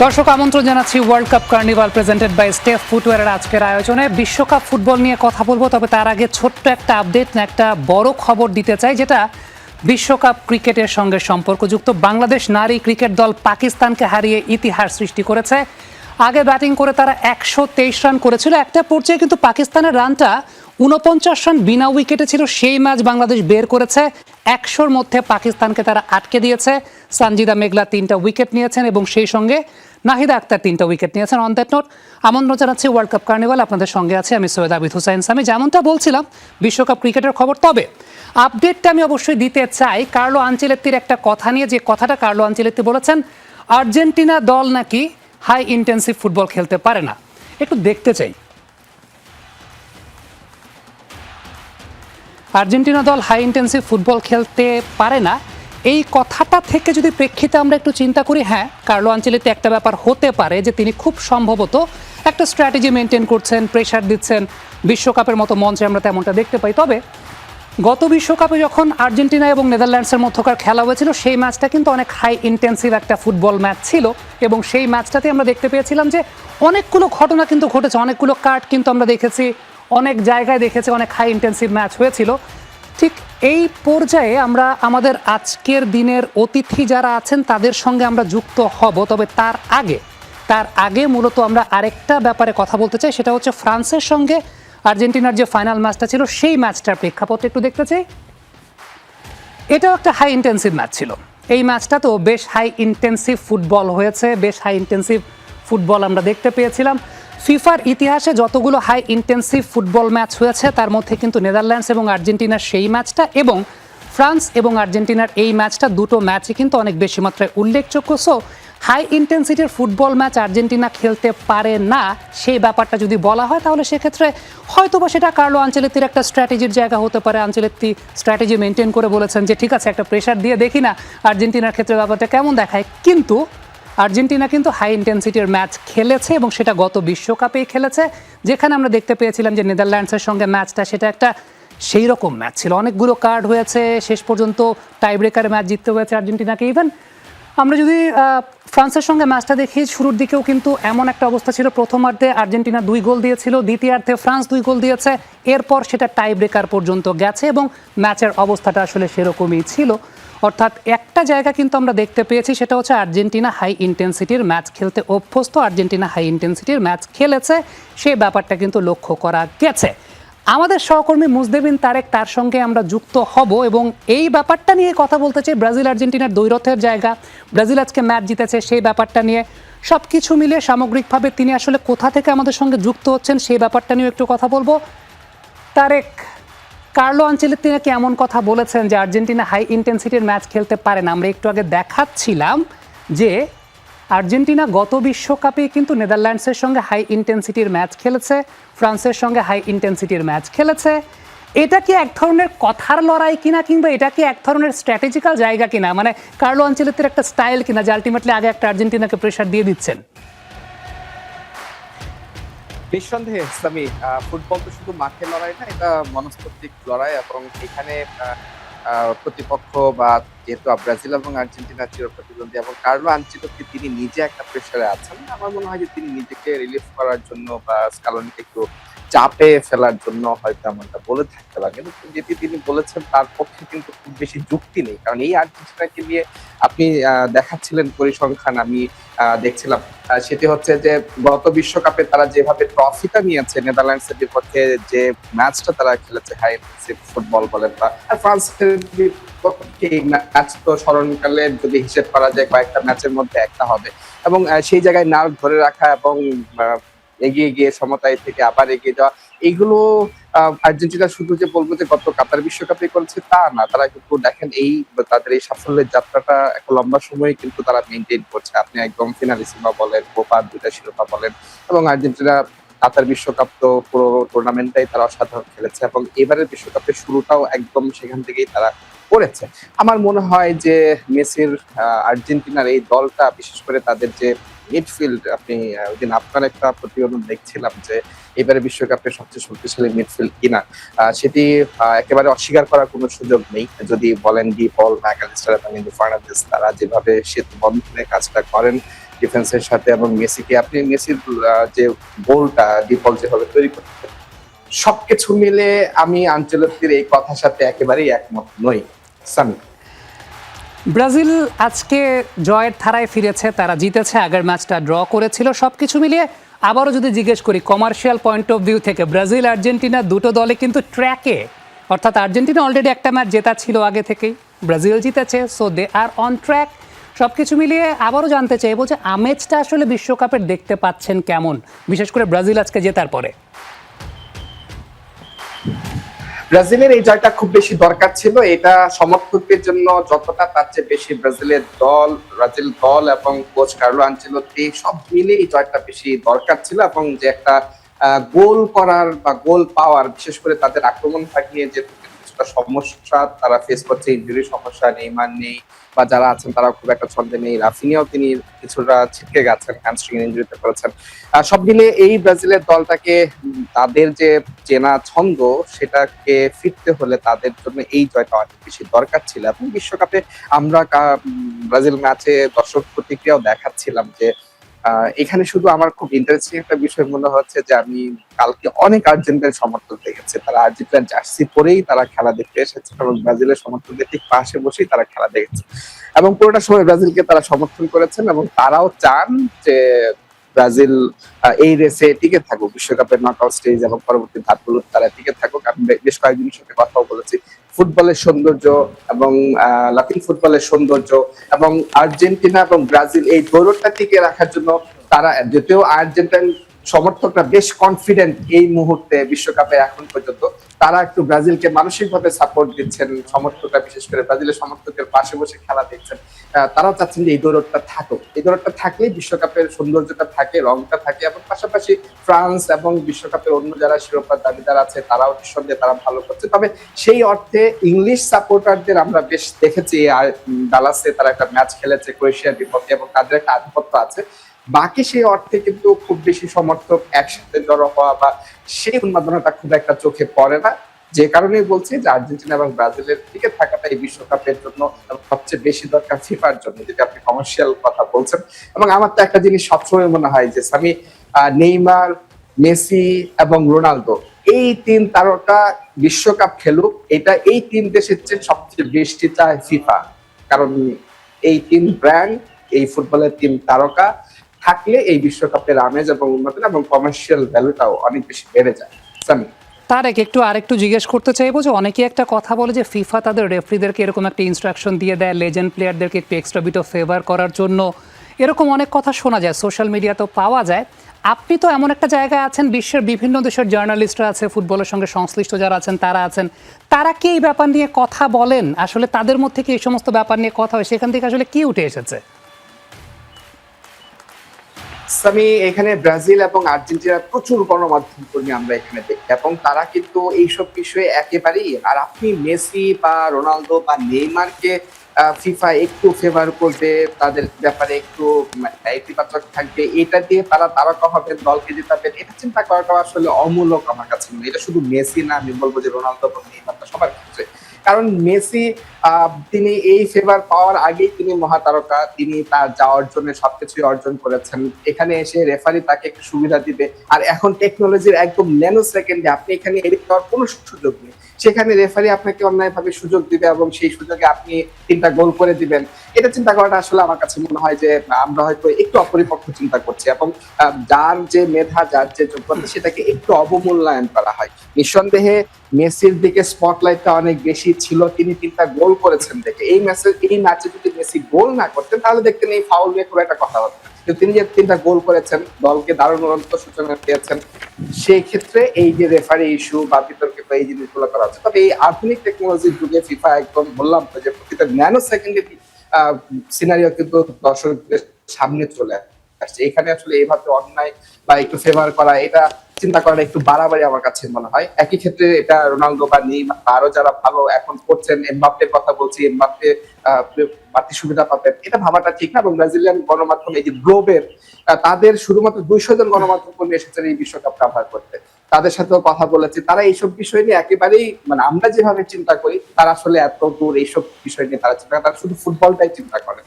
দর্শক আমন্ত্রণ জানাচ্ছি world cup carnival presented by স্টেফ ফুটওয়্যারের আজকের আয়োজনে। বিশ্বকাপ ফুটবল নিয়ে কথা বলবো, তবে তার আগে ছোট্ট একটা আপডেট, একটা বড় খবর দিতে চাই, যেটা বিশ্বকাপ ক্রিকেটের সঙ্গে সম্পর্কযুক্ত। বাংলাদেশ নারী ক্রিকেট দল পাকিস্তানকে হারিয়ে ইতিহাস সৃষ্টি করেছে। আগে ব্যাটিং করে তারা 123 রান করেছিল, একটা পর্যায়ে কিন্তু পাকিস্তানের রানটা 49 রান বিনা উইকেটে ছিল। সেই ম্যাচ বাংলাদেশ বের করেছে, 100-র মধ্যে পাকিস্তানকে তারা আটকে দিয়েছে। সানজিদা মেঘলা 3টা উইকেট নিয়েছেন এবং সেই সঙ্গে নাহিদা আক্তার 3টা উইকেট নিয়েছেন। অন দ্যাট নোট আমন্ত্রণ জানাচ্ছি ওয়ার্ল্ড কাপ কার্নিভাল, আপনাদের সঙ্গে আছে আমি সৈয়দ আবিদ হুসাইন সামি। যেমনটা বলছিলাম বিশ্বকাপ ক্রিকেটের খবর, তবে আপডেটটা আমি অবশ্যই দিতে চাই কার্লো আনচেলত্তির একটা কথা নিয়ে। যে কথাটা কার্লো আনচেলত্তি বলেছেন, আর্জেন্টিনা দল নাকি হাই ইন্টেন্সিভ ফুটবল খেলতে পারে না। একটু দেখতে চাই, আর্জেন্টিনা দল হাই ইন্টেন্সিভ ফুটবল খেলতে পারে না, এই কথাটা থেকে যদি প্রেক্ষিতে আমরা একটু চিন্তা করি, হ্যাঁ কার্লো আনচেলত্তি একটা ব্যাপার হতে পারে যে তিনি খুব সম্ভবত একটা স্ট্র্যাটেজি মেনটেন করছেন, প্রেশার দিচ্ছেন। বিশ্বকাপের মতো মঞ্চে আমরা তেমনটা দেখতে পাই। তবে গত বিশ্বকাপে যখন আর্জেন্টিনা এবং নেদারল্যান্ডসের মধ্যকার খেলা হয়েছিল, সেই ম্যাচটা কিন্তু অনেক হাই ইন্টেন্সিভ একটা ফুটবল ম্যাচ ছিল এবং সেই ম্যাচটাতে আমরা দেখতে পেয়েছিলাম যে অনেকগুলো ঘটনা কিন্তু ঘটেছে, অনেকগুলো কাট কিন্তু আমরা দেখেছি, অনেক জায়গায় দেখেছি, অনেক হাই ইন্টেন্সিভ ম্যাচ হয়েছিল। ঠিক এই পর্যায়ে আমরা আমাদের আজকের দিনের অতিথি যারা আছেন তাদের সঙ্গে আমরা যুক্ত হব, তবে তার আগে মূলত আমরা আরেকটা ব্যাপারে কথা বলতে চাই, সেটা হচ্ছে ফ্রান্সের সঙ্গে আর্জেন্টিনার যে ফাইনাল ম্যাচটা ছিল সেই ম্যাচটার প্রেক্ষাপট একটু দেখতে চাই। এটাও একটা হাই ইন্টেন্সিভ ম্যাচ ছিল। এই ম্যাচটা তো বেশ হাই ইন্টেন্সিভ ফুটবল হয়েছে, বেশ হাই ইন্টেন্সিভ ফুটবল আমরা দেখতে পেয়েছিলাম। ফিফার ইতিহাসে যতগুলো হাই ইন্টেন্সিভ ফুটবল ম্যাচ হয়েছে তার মধ্যে কিন্তু নেদারল্যান্ডস এবং আর্জেন্টিনার সেই ম্যাচটা এবং ফ্রান্স এবং আর্জেন্টিনার এই ম্যাচটা, দুটো ম্যাচই কিন্তু অনেক বেশি মাত্রায় উল্লেখযোগ্য। সো হাই ইন্টেন্সিটির ফুটবল ম্যাচ আর্জেন্টিনা খেলতে পারে না, সেই ব্যাপারটা যদি বলা হয় তাহলে সেক্ষেত্রে হয়তোবা সেটা কার্লো আনচেলত্তির একটা স্ট্র্যাটেজির জায়গা হতে পারে। আনচেলত্তি স্ট্র্যাটেজি মেনটেন করে বলেছেন যে ঠিক আছে, একটা প্রেশার দিয়ে দেখি না আর্জেন্টিনার ক্ষেত্রে ব্যাপারটা কেমন দেখায়। কিন্তু আর্জেন্টিনা কিন্তু হাই ইন্টেন্সিটির ম্যাচ খেলেছে এবং সেটা গত বিশ্বকাপেই খেলেছে, যেখানে আমরা দেখতে পেয়েছিলাম যে নেদারল্যান্ডসের সঙ্গে ম্যাচটা সেটা একটা সেই রকম ম্যাচ ছিল, অনেকগুলো কার্ড হয়েছে, শেষ পর্যন্ত টাই ব্রেকার ম্যাচ জিততে হয়েছে আর্জেন্টিনাকে। ইভেন আমরা যদি ফ্রান্সের সঙ্গে ম্যাচটা দেখি, শুরুর দিকেও কিন্তু এমন একটা অবস্থা ছিল, প্রথমার্ধে আর্জেন্টিনা 2 গোল দিয়েছিল, দ্বিতীয়ার্ধে ফ্রান্স 2 গোল দিয়েছে, এরপর সেটা টাই ব্রেকার পর্যন্ত গেছে এবং ম্যাচের অবস্থাটা আসলে সেরকমই ছিল। অর্থাৎ একটা জায়গা কিন্তু আমরা দেখতে পেয়েছি, সেটা হচ্ছে আর্জেন্টিনা হাই ইন্টেন্সিটির ম্যাচ খেলতে অভ্যস্ত, আর্জেন্টিনা হাই ইন্টেন্সিটির ম্যাচ খেলেছে, সেই ব্যাপারটা কিন্তু লক্ষ্য করা গেছে। আমাদের সহকর্মী মুজদেবিন তারেক, তার সঙ্গে আমরা যুক্ত হব এবং এই ব্যাপারটা নিয়ে কথা বলতে চাই। ব্রাজিল আর্জেন্টিনার দ্বৈরথের জায়গা, ব্রাজিল আজকে ম্যাচ জিতেছে, সেই ব্যাপারটা নিয়ে সব কিছু মিলে সামগ্রিকভাবে তিনি আসলে কোথা থেকে আমাদের সঙ্গে যুক্ত হচ্ছেন সেই ব্যাপারটা নিয়ে একটু কথা বলবো। তারেক, কার্লো আনচেলত্তি নাকি এমন কথা বলেছেন যে আর্জেন্টিনা হাই ইন্টেন্সিটির ম্যাচ খেলতে পারে না। আমরা একটু আগে দেখাচ্ছিলাম যে আর্জেন্টিনা গত বিশ্বকাপে কিন্তু নেদারল্যান্ডসের সঙ্গে হাই ইন্টেন্সিটির ম্যাচ খেলেছে, ফ্রান্সের সঙ্গে হাই ইন্টেন্সিটির ম্যাচ খেলেছে। এটা কি এক ধরনের কথার লড়াই কিনা, কিংবা এটা কি এক ধরনের স্ট্র্যাটেজিক্যাল জায়গা কিনা, মানে কার্লো আনচেলত্তির একটা স্টাইল কিনা যে আলটিমেটলি আগে একটা আর্জেন্টিনাকে প্রেশার দিয়ে দিচ্ছেন? নিঃসন্দেহে ইসলামী ফুটবল তো শুধু মাঠে লড়াই না, এটা মনস্তাত্ত্বিক লড়াই এবং এখানে প্রতিপক্ষ বা যেহেতু ব্রাজিল এবং আর্জেন্টিনা চিরপ্রতিদ্বন্দ্বী এবং কার্লো আনচেলত্তি তিনি নিজে একটা প্রেসারে আছেন। আমার মনে হয় যে তিনি নিজেকে রিলিফ করার জন্য বা স্কালোনিকে একটু চাপে ফেলার জন্য হয়তো এমনটা বলে থাকতে পারে, কিন্তু যেটি তিনি বলেছেন তার পক্ষে কিন্তু খুব বেশি যুক্তি নেই, কারণ এই আর্জেন্টিনাকে নিয়ে আপনি দেখাচ্ছিলেন পরিসংখ্যান, আমি দেখছিলাম, সেটি হচ্ছে যে গত বিশ্বকাপে তারা যেভাবে ট্রফিটা নিয়েছে নেদারল্যান্ডসের বিপক্ষে, যে ম্যাচটা তারা খেলেছে হাই ইন্টেন্সিভ ফুটবল বলেন বা ফ্রান্সের বিপক্ষে ম্যাচ তো স্মরণকালে যদি হিসেব করা যায় কয়েকটা ম্যাচের মধ্যে একটা হবে এবং সেই জায়গায় নার্ভ ধরে রাখা এবং এগিয়ে গিয়ে সমতায় থেকে আবার এগিয়ে যাওয়া, এইগুলো আর্জেন্টিনা শুধু যে বলবো যে গত কাতার বিশ্বকাপে করেছে তা না, তারা কিন্তু দেখেন এই তাদের এই সাফল্যের যাত্রাটা একটা লম্বা সময় কিন্তু তারা মেনটেন করছে। আপনি একদম ফিনালিসিমা বলেন, কোপার 2টা শিরোপা বলেন এবং আর্জেন্টিনা কাতার বিশ্বকাপ তো পুরো টুর্নামেন্টটাই তারা অসাধারণ খেলেছে এবং এবারের বিশ্বকাপের শুরুটাও একদম সেখান থেকেই তারা করেছে। আমার মনে হয় যে মেসির আর্জেন্টিনার এই দলটা, বিশেষ করে তাদের যে মিডফিল্ড, আপনি ওইদিন আপনার একটা প্রতিবেদন দেখছিলাম যে এবারে বিশ্বকাপের সবচেয়ে শক্তিশালী মিডফিল্ড কিনা, সেটি একেবারে অস্বীকার করার কোনো সুযোগ নেই। যদি বলেন ডি পল, ম্যাকালিস্টার এবং ফার্নান্দেজ, তারা যেভাবে সেতু বন্ধনের কাজটা করেন ডিফেন্সের সাথে এবং মেসিকে আপনি মেসির যে গোলটা ডিপল যেভাবে তৈরি করতে, সবকিছু মিলে আমি আনচেলত্তির এই কথার সাথে একেবারেই একমত নই। সামি, ব্রাজিল আজকে জয়ের ধারায় ফিরেছে, তারা জিতেছে, আগের ম্যাচটা ড্র করেছিল। সবকিছু মিলিয়ে আবারও যদি জিজ্ঞেস করি কমার্শিয়াল পয়েন্ট অফ ভিউ থেকে, ব্রাজিল আর্জেন্টিনা দুটো দলে কিন্তু ট্র্যাকে, অর্থাৎ আর্জেন্টিনা অলরেডি একটা ম্যাচ জেতা ছিল আগে থেকেই, ব্রাজিল জিতেছে, so they are on track. সবকিছু মিলিয়ে আবারও জানতে চাইবো যে আমেজটা আসলে বিশ্বকাপের দেখতে পাচ্ছেন কেমন, বিশেষ করে ব্রাজিল আজকে জেতার পরে। ব্রাজিলের এই জয়টা খুব বেশি দরকার ছিল। এটা সমর্থকদের জন্য যতটা, তার চেয়ে বেশি ব্রাজিলের দল, ব্রাজিল দল এবং কোচ কার্লো আনচেলত্তি সব মিলে এই জয়টা বেশি দরকার ছিল। এবং যে একটা গোল করার বা গোল পাওয়ার, বিশেষ করে তাদের আক্রমণ ভাগ নিয়ে যে কিছুটা সমস্যা তারা ফেস করছে, ইনজুরি সমস্যা, নেইমার নেই বা যারা আছেন তারা খুব একটা ছন্দে নেই, রাফিনিয়াও তিনি কিছুটা ছিটকে গেছেন, হ্যামস্ট্রিং ইনজুরিতে পড়েছেন। সব মিলে এই ব্রাজিলের দলটাকে তাদের যে চেনা ছন্দ সেটাকে ফিরতে হলে তাদের জন্য এই জয়টা অনেক বেশি দরকার ছিল। এবং বিশ্বকাপে আমরা ব্রাজিল ম্যাচে দর্শক প্রতিক্রিয়াও দেখাচ্ছিলাম যে এখানে শুধু আমার খুব ইন্টারেস্টিং একটা বিষয় মনে হচ্ছে যে আমি কালকে অনেক আর্জেন্টিনার সমর্থক দেখেছি, তারা আর্জেন্টিনার জার্সি পরেই তারা খেলা দেখতে এসেছে এবং ব্রাজিলের সমর্থকদের ঠিক পাশে বসেই তারা খেলা দেখেছে এবং পুরোটা সময় ব্রাজিলকে তারা সমর্থন করেছেন এবং তারাও চান যে ব্রাজিল এই রেসে টিকে থাকুক, বিশ্বকাপের নকআউট স্টেজ এবং পরবর্তী ধাপগুলো তারা টিকে থাকুক। আমি বেশ কয়েকজনের সাথে কথাও বলেছি, ফুটবলের সৌন্দর্য এবং লাতিন ফুটবলের সৌন্দর্য এবং আর্জেন্টিনা এবং ব্রাজিল এই দৌড়টা টিকে রাখার জন্য তারা, যদিও আর্জেন্টিন সমর্থকরা বেশ কনফিডেন্ট এই মুহূর্তে বিশ্বকাপে এখন পর্যন্ত, তারা একটু ব্রাজিলকে মানসিকভাবে সাপোর্ট দিচ্ছেন, সমর্থকরা বিশেষ করে ব্রাজিলের সমর্থকের পাশে বসে খেলা দেখছেন। তারাও চাচ্ছেন যে এই দৌড়টা থাকুক, এই দৌড়টা থাকলেই বিশ্বকাপের সৌন্দর্যটা থাকে, রংটা থাকে এবং পাশাপাশি ফ্রান্স এবং বিশ্বকাপের অন্য যারা শিরোপার দাবিদার আছে তারাও নিঃসন্দেহে তারা ভালো করছে। তবে সেই অর্থে ইংলিশ সাপোর্টারদের আমরা বেশ দেখেছি, ডালাসে তারা একটা ম্যাচ খেলেছে ক্রোয়েশিয়ার বিপক্ষে এবং তাদের একটা আধিপত্য আছে। বাকি সেই অর্থে কিন্তু খুব বেশি সমর্থক একসাথে জড়ো হওয়া বা সেই উন্মাদনাটা খুব একটা চোখে পড়ে না। যে কারণেই বলছি যে আর্জেন্টিনা এবং ব্রাজিলের টিকে থাকাটা এই বিশ্বকাপের জন্য সবচেয়ে বেশি দরকার ফিফার জন্য, যেটা আপনি কমার্শিয়াল কথা বলছেন। এবং আমার তো একটা জিনিস সবসময় মনে হয় যে আমি নেইমার, মেসি এবং রোনালদো এই তিন তারকা বিশ্বকাপ খেলুক, এটা এই তিন দেশের চেয়ে সবচেয়ে বেশি চায় ফিফা। কারণ এই তিন ব্র্যান্ড, এই ফুটবলের তিন তারকা থাকলে এই বিশ্বকাপের আমেজ এবং উন্নতি এবং কমার্শিয়াল ভ্যালুটাও অনেক বেশি বেড়ে যায়। সামি, তারেক, আরেকটু জিজ্ঞেস করতে চাইবো যে অনেকে একটা কথা বলে যে ফিফা তাদের রেফারিদেরকে এরকম একটা ইনস্ট্রাকশন দিয়ে দেয় লেজেন্ড প্লেয়ারদেরকে একটু এক্সট্রা বিট অফ ফেভার করার জন্য, এরকম অনেক কথা শোনা যায়, সোশ্যাল মিডিয়াতেও পাওয়া যায়। আপনি তো এমন একটা জায়গায় আছেন, বিশ্বের বিভিন্ন দেশের জার্নালিস্টরা আছে, ফুটবলের সঙ্গে সংশ্লিষ্ট যারা আছেন তারা কি এই ব্যাপার নিয়ে কথা বলেন? আসলে তাদের মধ্যে কি এই সমস্ত ব্যাপার নিয়ে কথা হয়? সেখান থেকে আসলে কি উঠে এসেছে? আমি এখানে ব্রাজিল এবং আর্জেন্টিনার প্রচুর গণমাধ্যম কর্মী আমরা এখানে দেখি এবং তারা কিন্তু এইসব বিষয়ে একেবারেই, আর আপনি মেসি বা রোনালদো বা নেইমারকে ফিফা একটু ফেভার করবে, তাদের ব্যাপারে একটু ইতিবাচক থাকবে, এটা দিয়ে তারা তারকা হবেন, দলকে জেতাবেন, এটা চিন্তা করাটা আসলে অমূলক আমার কাছে মনে হয়। এটা শুধু মেসি না, আমি বলবো যে রোনালদো এবং নেইমার সবার ক্ষেত্রে। কারণ মেসি তিনি এই ফেভার পাওয়ার আগেই তিনি মহাতারকা, তিনি তার যা অর্জনের সবকিছুই অর্জন করেছেন, এখানে এসে রেফারি তাকে একটু সুবিধা দিবে। আর এখন টেকনোলজির একদম ন্যানো সেকেন্ডে আপনি এখানে এডিট করার কোনো সুযোগ নেই, সেখানে রেফারি আপনাকে অন্যায়ভাবে সুযোগ দিবে এবং সেই সুযোগে আপনি 3টা গোল করে দিবেন। এটা চিন্তা করাটা আসলে আমার কাছে মনে হয় যে আমরা হয়তো একটু অপরিপক্ক চিন্তা করছি এবং যার যে মেধা, যার যে যোগ্যতা সেটাকে একটু অবমূল্যায়ন করা হয়। নিঃসন্দেহে মেসির দিকে স্পটলাইটটা অনেক বেশি ছিল, তিনি 3টা গোল করেছেন দেখে। এই ম্যাচে যদি মেসি গোল না করতেন তাহলে দেখতেন এই ফাউল নিয়ে খুব একটা কথা হতো না, কিন্তু তিনি যে 3টা গোল করেছেন, দলকে দারুণ উন্নত সূচনা দিয়েছেন, সেই ক্ষেত্রে এই যে রেফারি ইস্যু বা বিতর্কিত এই জিনিসগুলো করা হচ্ছে। তবে এই আধুনিক টেকনোলজির যুগে ফিফা একদম বললাম তো যে প্রতিটা ন্যানো সেকেন্ডে সিনারিও কিন্তু দর্শকদের সামনে চলে আসছে। এখানে আসলে এইভাবে অন্যায় বা একটু ফেভার করা, এটা চিন্তা করাটা একটু বাড়াবাড়ি আমার কাছে মনে হয়। একই ক্ষেত্রে এটা রোনালদো বা নেইমার আরো যারা ভালো এখন করছেন, এমবাপ্পের কথা বলছি, এমবাপ্পে বাড়তি সুবিধা পাবেন, এটা ভাবাটা ঠিক না। এবং ব্রাজিলিয়ান গণমাধ্যম এই যে গ্লোবের, তাদের শুধুমাত্র 200 জন গণমাধ্যম কর্মী এসেছেন এই বিশ্বকাপ কাভার করতে, তাদের সাথেও কথা বলেছি, তারা এইসব বিষয় নিয়ে একেবারেই, মানে আমরা যেভাবে চিন্তা করি তারা আসলে এত দূর এইসব বিষয় নিয়ে তারা চিন্তা করে, তারা শুধু ফুটবলটাই চিন্তা করে।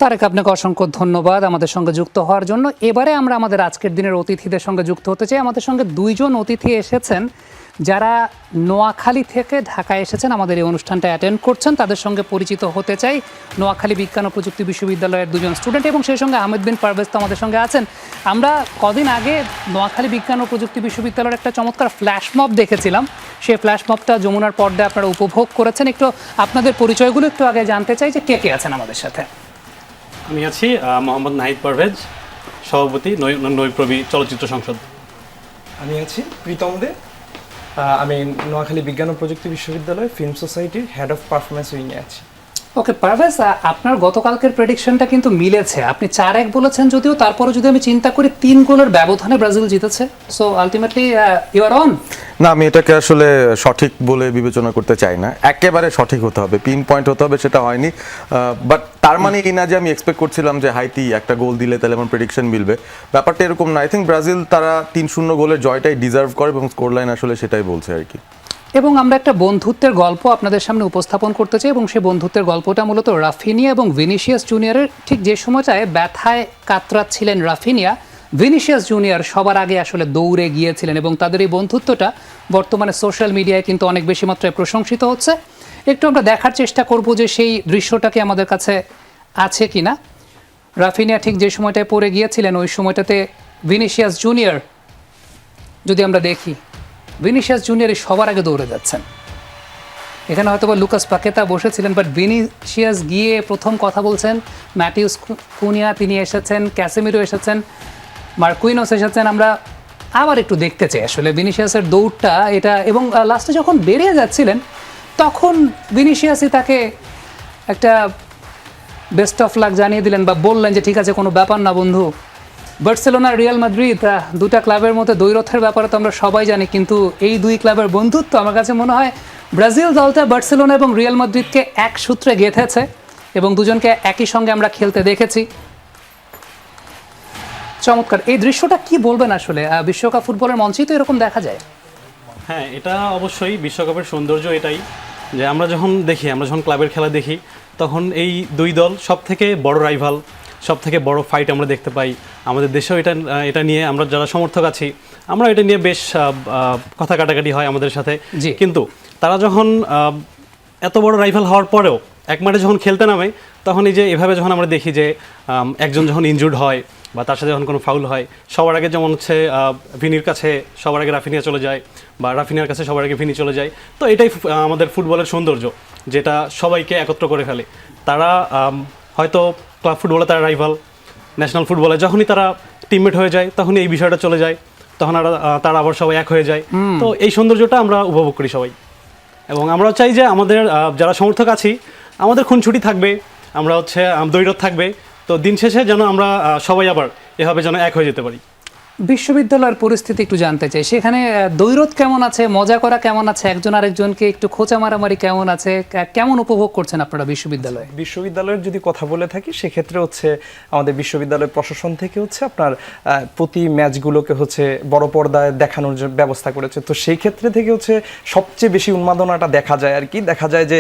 তারেক, আপনাকে অসংখ্য ধন্যবাদ আমাদের সঙ্গে যুক্ত হওয়ার জন্য। এবারে আমরা আমাদের আজকের দিনের অতিথিদের সঙ্গে যুক্ত হতে চাই। আমাদের সঙ্গে দুইজন অতিথি এসেছেন যারা নোয়াখালী থেকে ঢাকায় এসেছেন, আমাদের এই অনুষ্ঠানটা অ্যাটেন্ড করছেন। তাদের সঙ্গে পরিচিত হতে চাই। নোয়াখালী বিজ্ঞান ও প্রযুক্তি বিশ্ববিদ্যালয়ের দুজন স্টুডেন্ট এবং সেই সঙ্গে আহমেদ বিন পারভেজ তো আমাদের সঙ্গে আছেন। আমরা কদিন আগে নোয়াখালী বিজ্ঞান ও প্রযুক্তি বিশ্ববিদ্যালয়ের একটা চমৎকার ফ্ল্যাশ মব দেখেছিলাম। সেই ফ্ল্যাশ মবটা যমুনার পর্দায় আপনারা উপভোগ করেছেন। একটু আপনাদের পরিচয়গুলো একটু আগে জানতে চাই, যে কে কে আছেন আমাদের সাথে। আমি আছি মোহাম্মদ নাহিদ পারভেজ, সভাপতি নৈপ্রবি চলচ্চিত্র সংসদ। আমি আছি প্রীতম দে, আমি নোয়াখালী বিজ্ঞান ও প্রযুক্তি বিশ্ববিদ্যালয় ফিল্ম সোসাইটির হেড অফ পারফরমেন্স উইংয়ে আছি। ওকে পারভেজ, আপনার গতকালকের প্রেডিকশনটা কিন্তু মিলেছে। আপনি 4-1 বলেছেন, যদিও তারপরে যদি আমি চিন্তা করি 3 গোলের ব্যবধানে ব্রাজিল জিতেছে। So ultimately you are on. না, আমি এটাকে আসলে সঠিক বলে বিবেচনা করতে চাই না। একেবারে সঠিক হতে হবে, পিন পয়েন্ট হতে হবে, সেটা হয়নি। বাট তার মানে এই না যে আমি এক্সপেক্ট করছিলাম যে হাইতি একটা গোল দিলে তাহলে আমার প্রেডিকশন মিলবে। ব্যাপারটা এরকম না। আই থিঙ্ক ব্রাজিল তারা 3-0 গোলের জয়টাই ডিজার্ভ করে এবং স্কোর লাইন আসলে সেটাই বলছে আর কি। এবং আমরা একটা বন্ধুত্বের গল্প আপনাদের সামনে উপস্থাপন করতে চাই, এবং সেই বন্ধুত্বের গল্পটা মূলত রাফিনিয়া এবং ভিনিসিয়াস জুনিয়রের। ঠিক যে সময়টায় ব্যথায় কাতরাচ্ছিলেন রাফিনিয়া, ভিনিসিয়াস জুনিয়র সবার আগে আসলে দৌড়ে গিয়েছিলেন, এবং তাদের এই বন্ধুত্বটা বর্তমানে সোশ্যাল মিডিয়ায় কিন্তু অনেক বেশি মাত্রায় প্রশংসিত হচ্ছে। একটু আমরা দেখার চেষ্টা করব যে সেই দৃশ্যটাকে আমাদের কাছে আছে কিনা। রাফিনিয়া ঠিক যে সময়টায় পড়ে গিয়েছিলেন, ওই সময়টাতে ভিনিসিয়াস জুনিয়র, যদি আমরা দেখি, ভিনিসিয়াস জুনিয়র সবার আগে দৌড়ে যাচ্ছেন। এখানে হয়তো বা লুকাস পাকেতা বসেছিলেন, বাট ভিনিসিয়াস গিয়ে প্রথম কথা বলছেন। ম্যাটিউস কুনিয়া তিনি এসেছেন, ক্যাসেমিরো এসেছেন, মার্কুইনোস এসেছেন। আমরা আবার একটু দেখতে চাই আসলে ভিনিসিয়াসের দৌড়টা এটা। এবং লাস্টে যখন বেরিয়ে যাচ্ছিলেন, তখন ভিনিসিয়াসই তাকে একটা বেস্ট অফ লাক জানিয়ে দিলেন, বা বললেন যে ঠিক আছে, কোনো ব্যাপার না বন্ধু। বার্সেলোনা, রিয়াল মাদ্রিদ, দুটা ক্লাবের মধ্যে দ্বৈরথের ব্যাপারে তো আমরা সবাই জানি, কিন্তু এই দুই ক্লাবের বন্ধুত্ব আমার কাছে মনে হয় ব্রাজিল দলটা বার্সেলোনা এবং রিয়াল মাদ্রিদকে এক সূত্রে গেঁথেছে, এবং দুজনকে একই সঙ্গে আমরা খেলতে দেখেছি। চমৎকার এই দৃশ্যটা, কি বলবেন আসলে? বিশ্বকাপ ফুটবলের মঞ্চেই তো এরকম দেখা যায়। হ্যাঁ, এটা অবশ্যই বিশ্বকাপের সৌন্দর্য এটাই, যে আমরা যখন ক্লাবের খেলা দেখি, তখন এই দুই দল সব থেকে বড় রাইভাল, সব থেকে বড় ফাইট আমরা দেখতে পাই। আমাদের দেশেও এটা নিয়ে আমরা যারা সমর্থক আছি, আমরা এটা নিয়ে বেশ কথা কাটাকাটি হয় আমাদের সাথে। কিন্তু তারা যখন এত বড় রাইভাল হওয়ার পরেও এক মাঠে যখন খেলতে নামে, তখন এই যে এভাবে যখন আমরা দেখি যে একজন যখন ইনজুর্ড হয় বা তার সাথে যখন কোনো ফাউল হয়, সবার আগে যেমন হচ্ছে ভিনির কাছে সবার আগে রাফিনিয়া চলে যায়, বা রাফিনিয়ার কাছে সবার আগে ভিনি চলে যায়। তো এটাই আমাদের ফুটবলের সৌন্দর্য, যেটা সবাইকে একত্র করে ফেলে। তারা হয়তো ক্লাব ফুটবলে তারা রাইভাল, ন্যাশনাল ফুটবলে যখনই তারা টিমমেট হয়ে যায়, তখনই এই বিষয়টা চলে যায়, তখন তারা আবার সবাই এক হয়ে যায়। তো এই সৌন্দর্যটা আমরা উপভোগ করি সবাই, এবং আমরা চাই যে আমাদের যারা সমর্থক আছি, আমাদের খুনছুটি থাকবে, আমরা দ্বৈরথ থাকবে। তো দিন শেষে যেন আমরা সবাই আবার এভাবে যেন এক হয়ে যেতে পারি। বিশ্ববিদ্যালয়ের পরিস্থিতি একটু জানতে চাই। সেখানে দ্বৈরথ কেমন আছে, মজা করা কেমন আছে, একজন আরেকজনকে একটু খোঁচা মারামারি কেমন আছে, কেমন উপভোগ করছেন আপনারা বিশ্ববিদ্যালয়ে? বিশ্ববিদ্যালয়ের যদি কথা বলে থাকি, সেক্ষেত্রে আমাদের বিশ্ববিদ্যালয়ের প্রশাসন থেকে আপনার প্রতি ম্যাচগুলোকে বড় পর্দায় দেখানোর ব্যবস্থা করেছে। তো সেই ক্ষেত্রে থেকে সবচেয়ে বেশি উন্মাদনাটা দেখা যায় আর কি। দেখা যায় যে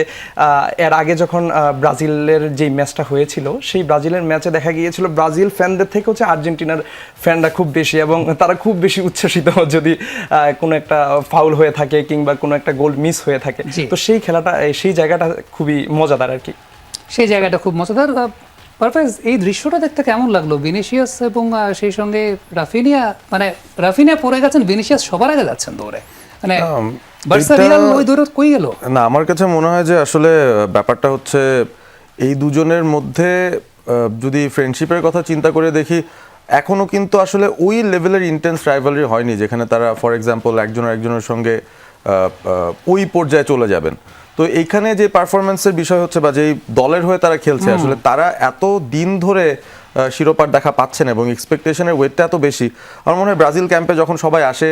এর আগে যখন ব্রাজিলের যেই ম্যাচটা হয়েছিল, সেই ব্রাজিলের ম্যাচে দেখা গিয়েছিল ব্রাজিল ফ্যানদের থেকে আর্জেন্টিনার ফ্যানরা খুব বেশি, এবং তারা খুব বেশি উচ্ছ্বসিত যদি কোনো একটা ফাউল হয়ে থাকে কিংবা কোনো একটা গোল মিস হয়ে থাকে। তো সেই জায়গাটা খুবই মজাদার আর কি। সেই জায়গাটা খুব মজাদার। পারভেজ, এই দৃশ্যটা দেখতে কেমন লাগলো? ভিনিসিয়াস এবং সেই সঙ্গে রাফিনিয়া, মানে রাফিনিয়া পড়ে গেছেন, ভিনিসিয়াস সবার আগে যাচ্ছেন দৌড়ে, মানে বার্সা রিয়াল ওই দৌড় কই গেল? না, আমার কাছে মনে হয় যে আসলে ব্যাপারটা এই দুজনের মধ্যে যদি ফ্রেন্ডশিপের কথা চিন্তা করে দেখি, এখনো কিন্তু আসলে ওই লেভেলের ইন্টেন্স রাইভালরি হয়নি যেখানে তারা ফর এক্সাম্পল একজনের সঙ্গে ওই পর্যায়ে চলে যাবেন। তো এইখানে যে পারফরমেন্সের বিষয় বা যেই দলের হয়ে তারা খেলছে, আসলে তারা এত দিন ধরে শিরোপার দেখা পাচ্ছেন এবং এক্সপেকটেশনের ওয়েটটা এত বেশি। আমার মনে হয় ব্রাজিল ক্যাম্পে যখন সবাই আসে,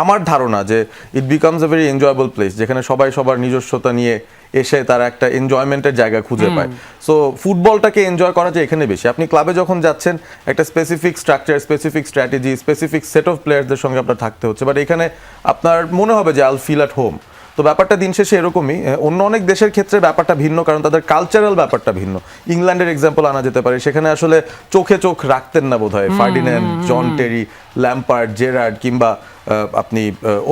আমার ধারণা যে it becomes a very enjoyable place, যেখানে সবাই সবার নিজস্বতা নিয়ে এসে তারা একটা এনজয়মেন্টের জায়গা খুঁজে পায়। সো ফুটবলটাকে এনজয় করা যায় এখানে বেশি। আপনি ক্লাবে যখন যাচ্ছেন, একটা specific structure, specific strategy, specific set of প্লেয়ারদের সঙ্গে আপনার থাকতে হচ্ছে, বাট এখানে আপনার মনে হবে যে আইল ফিল অ্যাট হোম। তো ব্যাপারটা দিন শেষে এরকমই। অন্য অনেক দেশের ক্ষেত্রে ব্যাপারটা ভিন্ন, কারণ তাদের কালচারাল ব্যাপারটা ভিন্ন। ইংল্যান্ডের এক্সাম্পল আনা যেতে পারে, সেখানে আসলে চোখে চোখ রাখতেন না বোধহয় ফার্ডিন্যান্ড, জন টেরি, ল্যাম্পার্ড, জেরার্ড কিংবা আপনি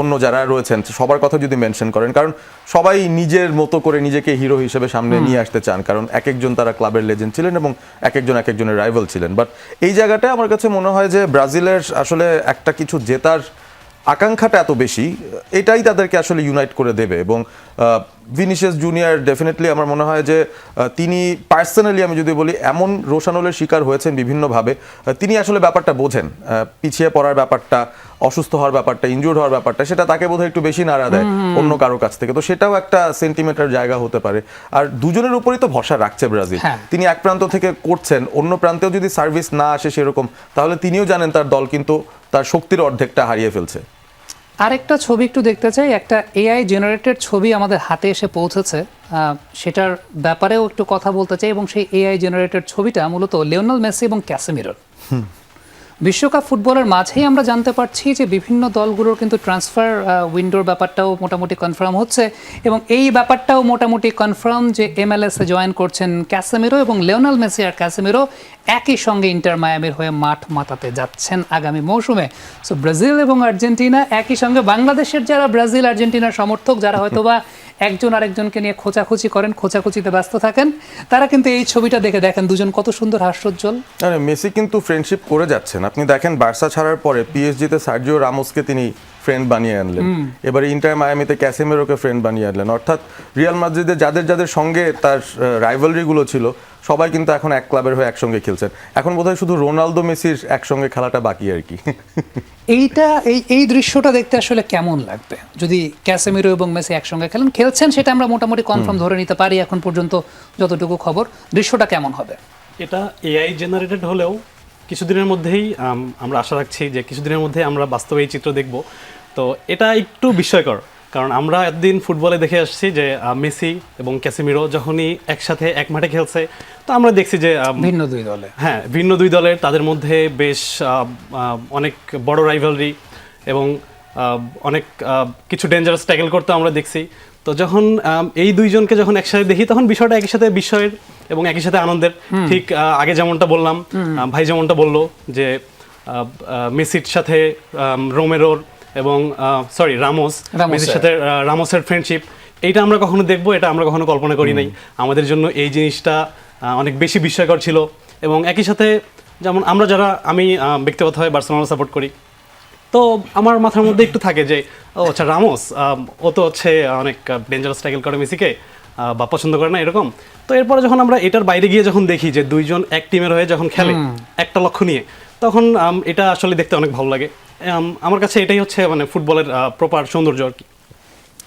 অন্য যারা রয়েছেন সবার কথা যদি মেনশন করেন, কারণ সবাই নিজের মতো করে নিজেকে হিরো হিসেবে সামনে নিয়ে আসতে চান, কারণ এক একজন তারা ক্লাবের লেজেন্ড ছিলেন এবং এক একজনের রাইভাল ছিলেন। বাট এই জায়গাটায় আমার কাছে মনে হয় যে ব্রাজিলের আসলে একটা কিছু জেতার আকাঙ্ক্ষাটা এত বেশি, এটাই তাদেরকে আসলে ইউনাইট করে দেবে। এবং ভিনিসিয়াস জুনিয়র ডেফিনেটলি আমার মনে হয় যে তিনি পার্সোনালি, আমি যদি বলি, এমন রোশানলের শিকার হয়েছেন বিভিন্নভাবে। তিনি আসলে ব্যাপারটা বোঝেন, পিছিয়ে পড়ার ব্যাপারটা, অসুস্থ হওয়ার ব্যাপারটা, ইনজুর্ড হওয়ার ব্যাপারটা, সেটা তাকে বোধহয় একটু বেশি নাড়া দেয় অন্য কারো কাছ থেকে। তো সেটাও একটা সেন্টিমেন্টের জায়গা হতে পারে। আর দুজনের উপরই তো ভরসা রাখছে ব্রাজিল। তিনি এক প্রান্ত থেকে করছেন, অন্য প্রান্তেও যদি সার্ভিস না আসে সেরকম, তাহলে তিনিও জানেন তার দল কিন্তু তার শক্তির অর্ধেকটা হারিয়ে ফেলছে। আরেকটা ছবি একটু দেখতে চাই, একটা এআই জেনারেটেড ছবি আমাদের হাতে এসে পৌঁছেছে, সেটার ব্যাপারেও একটু কথা বলতে চাই। এবং সেই এআই জেনারেটেড ছবিটা মূলত লিওনেল মেসি এবং ক্যাসেমিরোর। বিশ্বকাপ ফুটবলের মাঝেই আমরা জানতে পারছি যে বিভিন্ন দলগুলোর কিন্তু ট্রান্সফার উইন্ডোর ব্যাপারটাও মোটামুটি কনফার্ম হচ্ছে, এবং এই ব্যাপারটাও মোটামুটি কনফার্ম যে MLS-এ জয়েন করছেন ক্যাসেমিরো, এবং লিওনেল মেসি আর ক্যাসেমিরো একই সঙ্গে ইন্টার মায়ামির হয়ে মাঠ মাতাতে যাচ্ছেন আগামী মৌসুমে। সো ব্রাজিল এবং আর্জেন্টিনা একই সঙ্গে, বাংলাদেশের যারা ব্রাজিল আর্জেন্টিনার সমর্থক, যারা হয়তোবা একজন আরেকজনকে নিয়ে খোঁচাখুচি করেন, খোঁচাখুচিতে ব্যস্ত থাকেন, তারা কিন্তু এই ছবিটা দেখে দেখেন দুজন কত সুন্দর হাস্যোজ্জ্বল। আরে মেসি কিন্তু ফ্রেন্ডশিপ করে যাচ্ছেন। আপনি দেখেন বার্সা ছাড়ার পরে পিএসজিতে সার্জিও রামোসকে তিনি ফ্রেন্ড বানিয়ে আনলেন, এবারে ইন্টার মায়ামিতে ক্যাসেমিরোকে ফ্রেন্ড বানিয়ে আনলেন। অর্থাৎ রিয়াল মাদ্রিদে যাদের সঙ্গে তার রাইভালরিগুলো ছিল সবাই কিন্তু এখন এক ক্লাবের হয়ে একসঙ্গে খেলছেন। এখন বোধহয় শুধু রোনালদো মেসির একসঙ্গে খেলাটা বাকি আর কি। এই দৃশ্যটা দেখতে আসলে কেমন লাগবে যদি ক্যাসেমিরো এবং মেসি একসঙ্গে খেলছেন, সেটা আমরা মোটামুটি কনফার্ম ধরে নিতে পারি এখন পর্যন্ত যতটুকু খবর। দৃশ্যটা কেমন হবে? এটা এআই জেনারেটেড হলেও কিছুদিনের মধ্যেই আমরা আশা রাখছি যে কিছুদিনের মধ্যে আমরা বাস্তবে এই চিত্র দেখব। তো এটা একটু বিস্ময়কর, কারণ আমরা এতদিন ফুটবলে দেখে আসছি যে মেসি এবং ক্যাসেমিরো যখনই একসাথে এক মাঠে খেলছে, তো আমরা দেখছি যে ভিন্ন দুই দলে, হ্যাঁ, ভিন্ন দুই দলের তাদের মধ্যে বেশ অনেক বড় রাইভালরি এবং অনেক কিছু ডেঞ্জারাস ট্যাকেল করতে আমরা দেখছি। তো যখন এই দুইজনকে যখন একসাথে দেখি, তখন বিষয়টা একই সাথে বিস্ময়ের এবং একই সাথে আনন্দের। ঠিক আগে যেমনটা বললাম, ভাই যেমনটা বললো যে মেসির সাথে রোমেরোর এবং মেসির সাথে রামোসের ফ্রেন্ডশিপ, এইটা আমরা কখনো দেখবো, এটা আমরা কখনো কল্পনা করি নাই। আমাদের জন্য এই জিনিসটা অনেক বেশি বিস্ময়কর ছিল। এবং একই সাথে যেমন আমি ব্যক্তিগতভাবে বার্সেলোনা সাপোর্ট করি, তো আমার মাথার মধ্যে একটু থাকে যে আচ্ছা রামোস ও তো হচ্ছে অনেক ডেঞ্জারাস ট্যাকেল করে মেসিকে বা পছন্দ করে না এরকম। তো এরপরে যখন আমরা এটার বাইরে গিয়ে যখন দেখি যে দুইজন এক টিমের হয়ে যখন খেলে একটা লক্ষ্য নিয়ে, তখন এটা আসলে দেখতে অনেক ভালো লাগে। আমার কাছে এটাই হচ্ছে মানে ফুটবলের প্রপার সৌন্দর্য আর কি।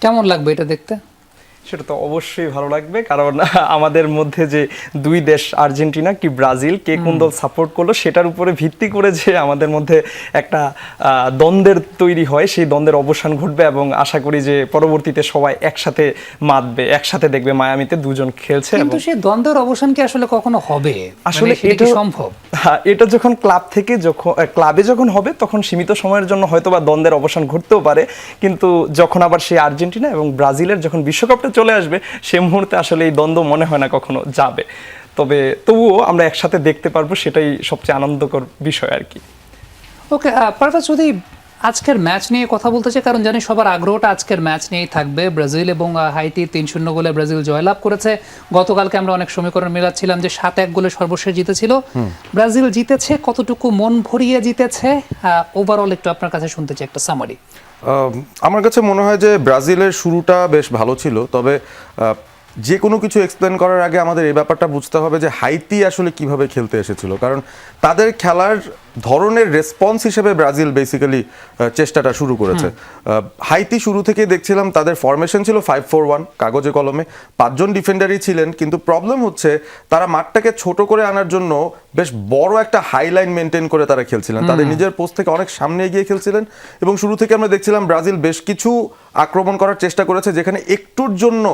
কেমন লাগবে এটা দেখতে? সেটা তো অবশ্যই ভালো লাগবে, কারণ আমাদের মধ্যে যে দুই দেশ আর্জেন্টিনা কি ব্রাজিল, কে কোন দল সাপোর্ট করলো সেটার উপরে ভিত্তি করে যে আমাদের মধ্যে একটা দ্বন্দ্বের তৈরি হয়, সেই দ্বন্দ্বের অবসান ঘটবে এবং আশা করি যে পরবর্তীতে সবাই একসাথে মাতবে, একসাথে দেখবে মায়ামিতে দুজন খেলছে। কিন্তু সেই দ্বন্দ্বের অবসান কি আসলে কখনো হবে? আসলে এটা সম্ভব? এটা যখন ক্লাবে যখন হবে তখন সীমিত সময়ের জন্য হয়তো বা দ্বন্দ্বের অবসান ঘটতেও পারে, কিন্তু যখন আবার সেই আর্জেন্টিনা এবং ব্রাজিলের যখন বিশ্বকাপটা চলে আসবে, সে মুহূর্তে আসলে এই দ্বন্দ্ব মনে হয় না কখনো যাবে। তবুও আমরা একসাথে দেখতে পারবো, সেটাই সবচেয়ে আনন্দকর বিষয় আর কি। ওকে, পারভেজ, যদি আজকের ম্যাচ নিয়ে কথা বলতে চাই, কারণ জানি সবার আগ্রহটা আজকের ম্যাচ নিয়েই থাকবে। ব্রাজিল এবং হাইতি 3-0 গোলে ব্রাজিল জয়লাভ করেছে। গতকালকে আমরা অনেক সমীকরণ মেলাচ্ছিলাম যে 7-1 গোলে সর্বশেষ জিতেছিল। ব্রাজিল জিতেছে, কতটুকু মন ভরিয়ে জিতেছে, ওভারঅল একটু আপনার কাছে শুনতে চাই একটা সামারি। আমার কাছে মনে হয় যে ব্রাজিলের শুরুটা বেশ ভালো ছিল, তবে যে কোনো কিছু এক্সপ্লেন করার আগে আমাদের এই ব্যাপারটা বুঝতে হবে যে হাইতি আসলে কিভাবে খেলতে এসেছিল, কারণ তাদের খেলার ধরনের রেসপন্স হিসেবে ব্রাজিল বেসিক্যালি চেষ্টাটা শুরু করেছে। হাইতি শুরু থেকে দেখছিলাম তাদের ফরমেশন ছিল 5-4-1, কাগজে কলমে 5 জন ডিফেন্ডারই ছিলেন, কিন্তু প্রবলেম হচ্ছে তারা মাঠটাকে ছোট করে আনার জন্য বেশ বড় একটা হাই লাইন মেনটেন করে তারা খেলছিলেন, তাদের নিজের পোস্ট থেকে অনেক সামনে এগিয়ে খেলছিলেন। এবং শুরু থেকে আমরা দেখছিলাম ব্রাজিল বেশ কিছু আক্রমণ করার চেষ্টা করেছে যেখানে একটুর জন্য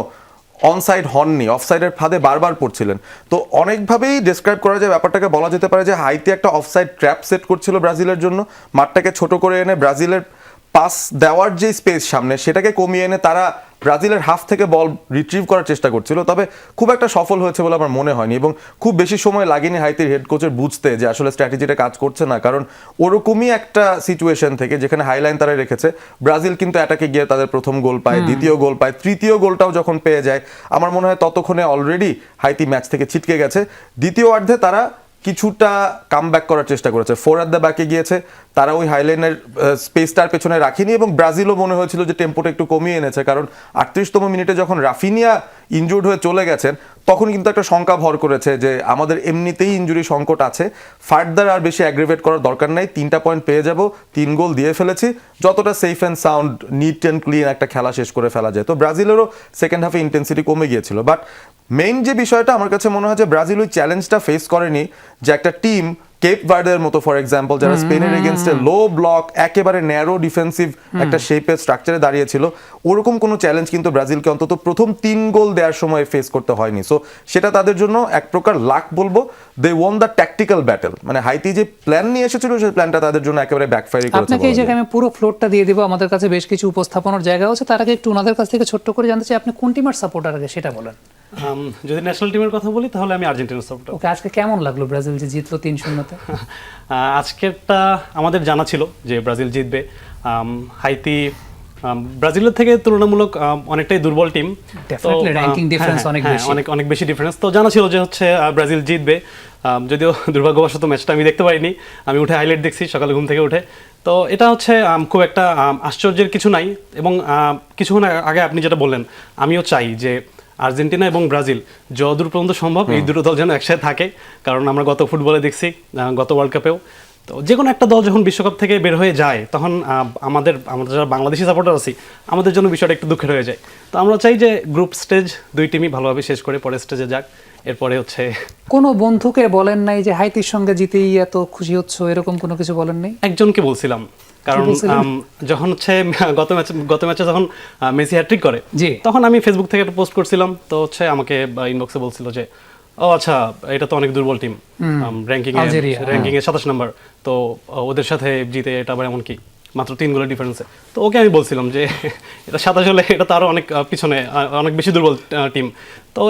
অনসাইড হননি, অফসাইডের ফাঁদে বারবার পড়ছিলেন। তো অনেকভাবেই ডেসক্রাইব করা যায় ব্যাপারটাকে, বলা যেতে পারে যে হাইতি একটা অফসাইড ট্র্যাপ সেট করছিল ব্রাজিলের জন্য, মাঠটাকে ছোট করে এনে ব্রাজিলের পাস দেওয়ার যে স্পেস সামনে সেটাকে কমিয়ে এনে তারা ব্রাজিলের হাফ থেকে বল রিট্রিভ করার চেষ্টা করছিল, তবে খুব একটা সফল হয়েছে বলে আমার মনে হয়নি এবং খুব বেশি সময় লাগেনি হাইতির হেড কোচের বুঝতে যে আসলে স্ট্র্যাটেজিটা কাজ করছে না, কারণ ওরকমই একটা সিচুয়েশন থেকে যেখানে হাইলাইন তারা রেখেছে ব্রাজিল কিন্তু অ্যাটাকে গিয়ে তাদের প্রথম গোল পায়, দ্বিতীয় গোল পায়, তৃতীয় গোলটাও যখন পেয়ে যায় আমার মনে হয় ততক্ষণে অলরেডি হাইতি ম্যাচ থেকে ছিটকে গেছে। দ্বিতীয় অর্ধে তারা কিছুটা কামব্যাক করার চেষ্টা করেছে, 4 at the ব্যাকে গিয়েছে, তারা ওই হাইলাইনের স্পেসটার পেছনে রাখেনি এবং ব্রাজিলও মনে হয়েছিল যে টেম্পোটা একটু কমিয়ে এনেছে, কারণ 38তম মিনিটে যখন রাফিনিয়া ইনজুর্ড হয়ে চলে গেছেন তখন কিন্তু একটা শঙ্কা ভর করেছে যে আমাদের এমনিতেই ইনজুরি সংকট আছে, ফার্দার আর বেশি অ্যাগ্রিভেট করার দরকার নাই, 3টা পয়েন্ট পেয়ে যাব, 3 গোল দিয়ে ফেলেছি, যতটা safe and sound neat and clean একটা খেলা শেষ করে ফেলা যায়। তো ব্রাজিলেরও সেকেন্ড হাফে ইন্টেন্সিটি কমে গিয়েছিল, বাট মেইন যে বিষয়টা আমার কাছে মনে হয় যে ব্রাজিল ওই চ্যালেঞ্জটা ফেস করেনি যে একটা টিম কেপ ভার্ডের মতো ফর এক্সাম্পল যারা স্পেনের এগেনস্টে লো ব্লক একেবারে ন্যারো ডিফেন্সিভ একটা শেপের স্ট্রাকচারে দাঁড়িয়েছিল, ওরকম কোনো চ্যালেঞ্জ কিন্তু ব্রাজিলকে অন্তত প্রথম 3 গোল দেওয়ার সময় ফেস করতে হয়নি। সো সেটা তাদের জন্য এক প্রকার লাক বলবো, দে ওয়ান দ্য ট্যাকটিক্যাল ব্যাটল, মানে হাইতি যে প্ল্যান নিয়ে এসেছিল সেই প্ল্যানটা তাদের জন্য একেবারে ব্যাকফায়ার করেছে। আপনাকে এই জায়গায় আমি পুরো ফ্লোরটা দিয়ে দিব, আমাদের কাছে বেশ কিছু উপস্থাপনার জায়গা আছে, তার আগে একটু ওনাদের কাছ থেকে ছোট্ট করে জানতে চাই আপনি কোন টিমের সাপোর্টার আগে সেটা বলেন। যদি ন্যাশনাল টিমের কথা বলি তাহলে আমি আর্জেন্টিনার সাপোর্টার। ওকে, আজকে কেমন লাগলো ব্রাজিল যে জিতলো 3-0-তে? আজকেরটা আমাদের জানা ছিল যে ব্রাজিল জিতবে। হাইতি ব্রাজিলের থেকে তুলনামূলক অনেকটাই দুর্বল টিম, Definitely ranking difference অনেক বেশি। অনেক বেশি ডিফারেন্স, তো জানা ছিল যে হচ্ছে ব্রাজিল জিতবে। যদিও দুর্ভাগ্যবশত ম্যাচটা আমি দেখতে পাইনি, আমি উঠে হাইলাইট দেখছি সকালে ঘুম থেকে উঠে। তো এটা হচ্ছে খুব একটা আশ্চর্যের কিছু নাই, এবং কিছুক্ষণ আগে আপনি যেটা বললেন আমিও চাই যে আর্জেন্টিনা এবং ব্রাজিল যতদূর পর্যন্ত সম্ভব এই দুটো দল যেন একসাথে থাকে, কারণ আমরা গত ফুটবলে দেখছি, গত ওয়ার্ল্ড কাপেও, তো যে কোনো একটা দল যখন বিশ্বকাপ থেকে বের হয়ে যায় তখন আমাদের যারা বাংলাদেশি সাপোর্টার আছি আমাদের জন্য বিষয়টা একটু দুঃখের হয়ে যায়। তো আমরা চাই যে গ্রুপ স্টেজ 2 টিমই ভালোভাবে শেষ করে পরের স্টেজে যাক, এরপরে হচ্ছে। কোনো বন্ধুকে বলেন নাই যে হাইতির সঙ্গে জিতেই এত খুশি হচ্ছে, এরকম কোনো কিছু বলেন নাই? একজনকে বলছিলাম, কারণ যখন হচ্ছে গত ম্যাচে যখন মেসি হ্যাট্রিক করে তখন আমি ফেসবুক থেকে একটা পোস্ট করছিলাম, তো হচ্ছে আমাকে ইনবক্সে বলছিল যে ও আচ্ছা এটা তো অনেক দুর্বল টিম, র্যাঙ্কিং এ 27 নম্বর, তো ওদের সাথে জিতে এটা আবার এমন কি মাত্র 3 গোলের ডিফারেন্সে। তো ওকে আমি বলছিলাম যে এটা 27 হলে এটা তো আরো অনেক পিছনে, অনেক বেশি দুর্বল টিম, তো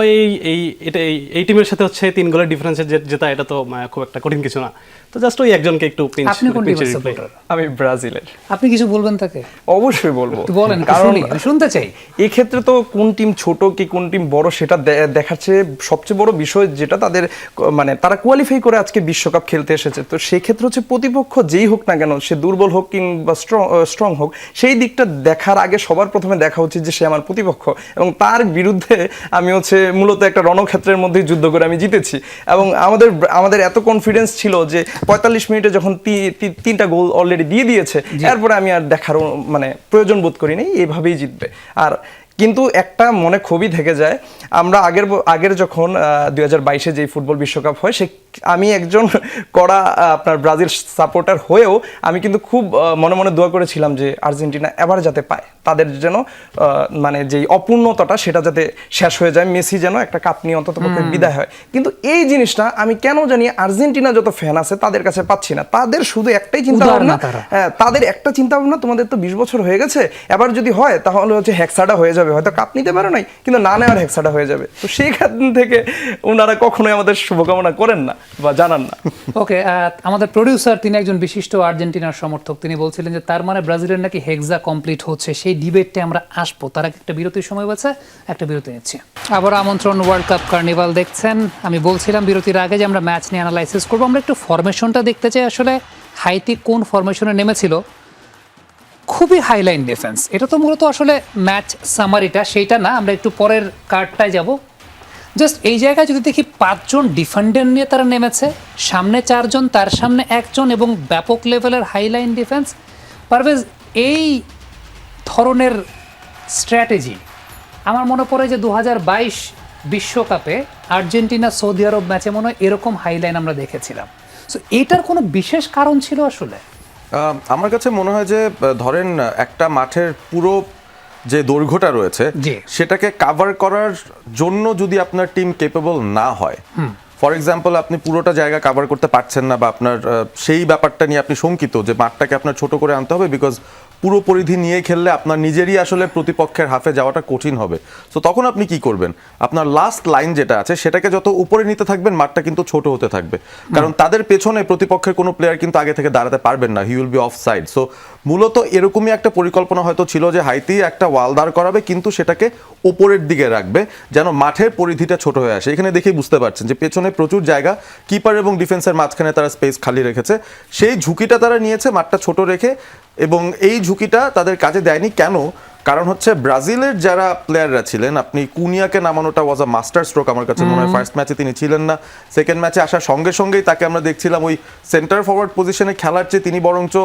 এই টিমের সাথে হচ্ছে 3 গোলের ডিফারেন্সে জেতা এটা তো খুব একটা কঠিন কিছু না। তো জাস্ট ওই একজনকে একটু পিঞ্চ। আপনি কোন টিমের সাপোর্টার? আমি ব্রাজিলের। আপনি কিছু বলবেন তাকে? অবশ্যই বলবো, বলেন, কারণ আমি শুনতে চাই। এই ক্ষেত্রে তো কোন টিম ছোট কি কোন টিম বড় সেটা দেখার চেয়ে সবচেয়ে বড় বিষয় যেটা তাদের মানে তারা কোয়ালিফাই করে আজকে বিশ্বকাপ খেলতে এসেছে, তো সেই ক্ষেত্রে হচ্ছে প্রতিপক্ষ যেই হোক না কেন, সে দুর্বল হোক কিংবা স্ট্রং হোক, সেই দিকটা দেখার আগে সবার প্রথমে দেখা উচিত যে সে আমার প্রতিপক্ষ, এবং তার বিরুদ্ধে আমি হচ্ছে মূলত একটা রণক্ষেত্রের মধ্যে যুদ্ধ করে আমি জিতেছি। এবং আমাদের এত কনফিডেন্স ছিল যে 45 মিনিটে যখন 3টা গোল অলরেডি দিয়ে দিয়েছে, এরপরে আমি আর দেখার মানে প্রয়োজন বোধ করি নাই, এইভাবেই জিতবে। আর কিন্তু একটা মনে খুবই থেকে যায়, আমরা আগের যখন 2022-এ যেই ফুটবল বিশ্বকাপ হয়, আমি একজন কড়া আপনার ব্রাজিল সাপোর্টার হয়েও আমি কিন্তু খুব মনে মনে দোয়া করেছিলাম যে আর্জেন্টিনা এবার যাতে পায়, তাদের যেন মানে যেই অপূর্ণতাটা সেটা যাতে শেষ হয়ে যায়, মেসি যেন একটা কাপ নিয়ে অন্তত বিদায় হয়। কিন্তু এই জিনিসটা আমি কেন জানি আর্জেন্টিনা যত ফ্যান আছে তাদের কাছে পাচ্ছি না। তাদের শুধু একটাই চিন্তা ভাবনা, তাদের একটা চিন্তা ভাবনা, তোমাদের তো 20 বছর হয়ে গেছে, এবার যদি হয় তাহলে হচ্ছে হেক্সাটা হয়ে যাবে, হয়তো কাপ নিতে পারো নাই কিন্তু না নেওয়ার হেক্সাটা হয়ে যাবে। তো সেইখান থেকে ওনারা কখনোই আমাদের শুভকামনা করেন না বা জানান না। ওকে, আমাদের প্রোডিউসার তিনি একজন বিশিষ্ট আর্জেন্টিনার সমর্থক, তিনি বলছিলেন যে তার মানে ব্রাজিলের নাকি হেক্সা কমপ্লিট হচ্ছে, সেই ডিবেটে আমরা আসবো, তার একটা বিরতির সময় আছে, একটা বিরতি নিচ্ছি। আবার আমন্ত্রণ, ওয়ার্ল্ড কাপ কার্নিভাল দেখছেন। আমি বলছিলাম বিরতির আগে যে আমরা ম্যাচ নিয়ে অ্যানালাইসিস করবো, আমরা একটু ফরমেশনটা দেখতে চাই, আসলে হাইতি কোন ফরমেশনে নেমেছিল। খুবই হাইলাইন ডিফেন্স, এটা তো মূলত আসলে ম্যাচ সামারিটা সেইটা না, আমরা একটু পরের কার্ডটায় যাব। জাস্ট এই জায়গায় যদি দেখি 5 জন ডিফেন্ডার নিয়ে তারা নেমেছে, সামনে 4 জন, তার সামনে 1 জন, এবং ব্যাপক লেভেলের হাইলাইন ডিফেন্স। পারভেজ, এই ধরনের স্ট্র্যাটেজি আমার মনে পড়ে যে 2022 বিশ্বকাপে আর্জেন্টিনা সৌদি আরব ম্যাচে মনে হয় এরকম হাইলাইন আমরা দেখেছিলাম। সো এটার কোনো বিশেষ কারণ ছিল আসলে? আমার কাছে মনে হয় যে ধরেন একটা মাঠের পুরো যে দৈর্ঘ্যটা রয়েছে সেটাকে কাভার করার জন্য যদি আপনার টিম কেপেবল না হয়, ফর এক্সাম্পল আপনি পুরোটা জায়গা কাভার করতে পারছেন না, বা আপনার সেই ব্যাপারটা নিয়ে আপনি শঙ্কিত যে মাঠটাকে আপনার ছোট করে আনতে হবে, বিকজ পুরো পরিধি নিয়ে খেললে আপনার নিজেরই আসলে প্রতিপক্ষের হাফে যাওয়াটা কঠিন হবে। তো তখন আপনি কি করবেন, আপনার লাস্ট লাইন যেটা আছে সেটাকে যত উপরে নিতে থাকবেন মাঠটা কিন্তু ছোট হতে থাকবে, কারণ তাদের পেছনে প্রতিপক্ষের কোনো প্লেয়ার কিন্তু আগে থেকে দাঁড়াতে পারবেন না, he will be of side. So মূলত এরকমই একটা পরিকল্পনা হয়তো ছিল যে হাইতি একটা ওয়াল দাঁড় করাবে কিন্তু সেটাকে ওপরের দিকে রাখবে যেন মাঠের পরিধিটা ছোট হয়ে আসে। এখানে দেখেই বুঝতে পারছেন যে পেছনে প্রচুর জায়গা, কিপার এবং ডিফেন্সের মাঝখানে তারা স্পেস খালি রেখেছে, সেই ঝুঁকিটা তারা নিয়েছে মাঠটা ছোট রেখে, এবং এই ঝুঁকিটা তাদের কাজে দেয়নি। কেন? কারণ হচ্ছে ব্রাজিলের যারা প্লেয়াররা ছিলেন, আপনি কুনিয়াকে নামানোটা ওয়াজ আ মাস্টার স্ট্রোক আমার কাছে মনে হয়। ফার্স্ট ম্যাচে তিনি ছিলেন না, সেকেন্ড ম্যাচে আসার সঙ্গে সঙ্গেই তাকে আমরা দেখছিলাম ওই সেন্টার ফরওয়ার্ড পজিশনে খেলার চেয়ে তিনি বরঞ্চ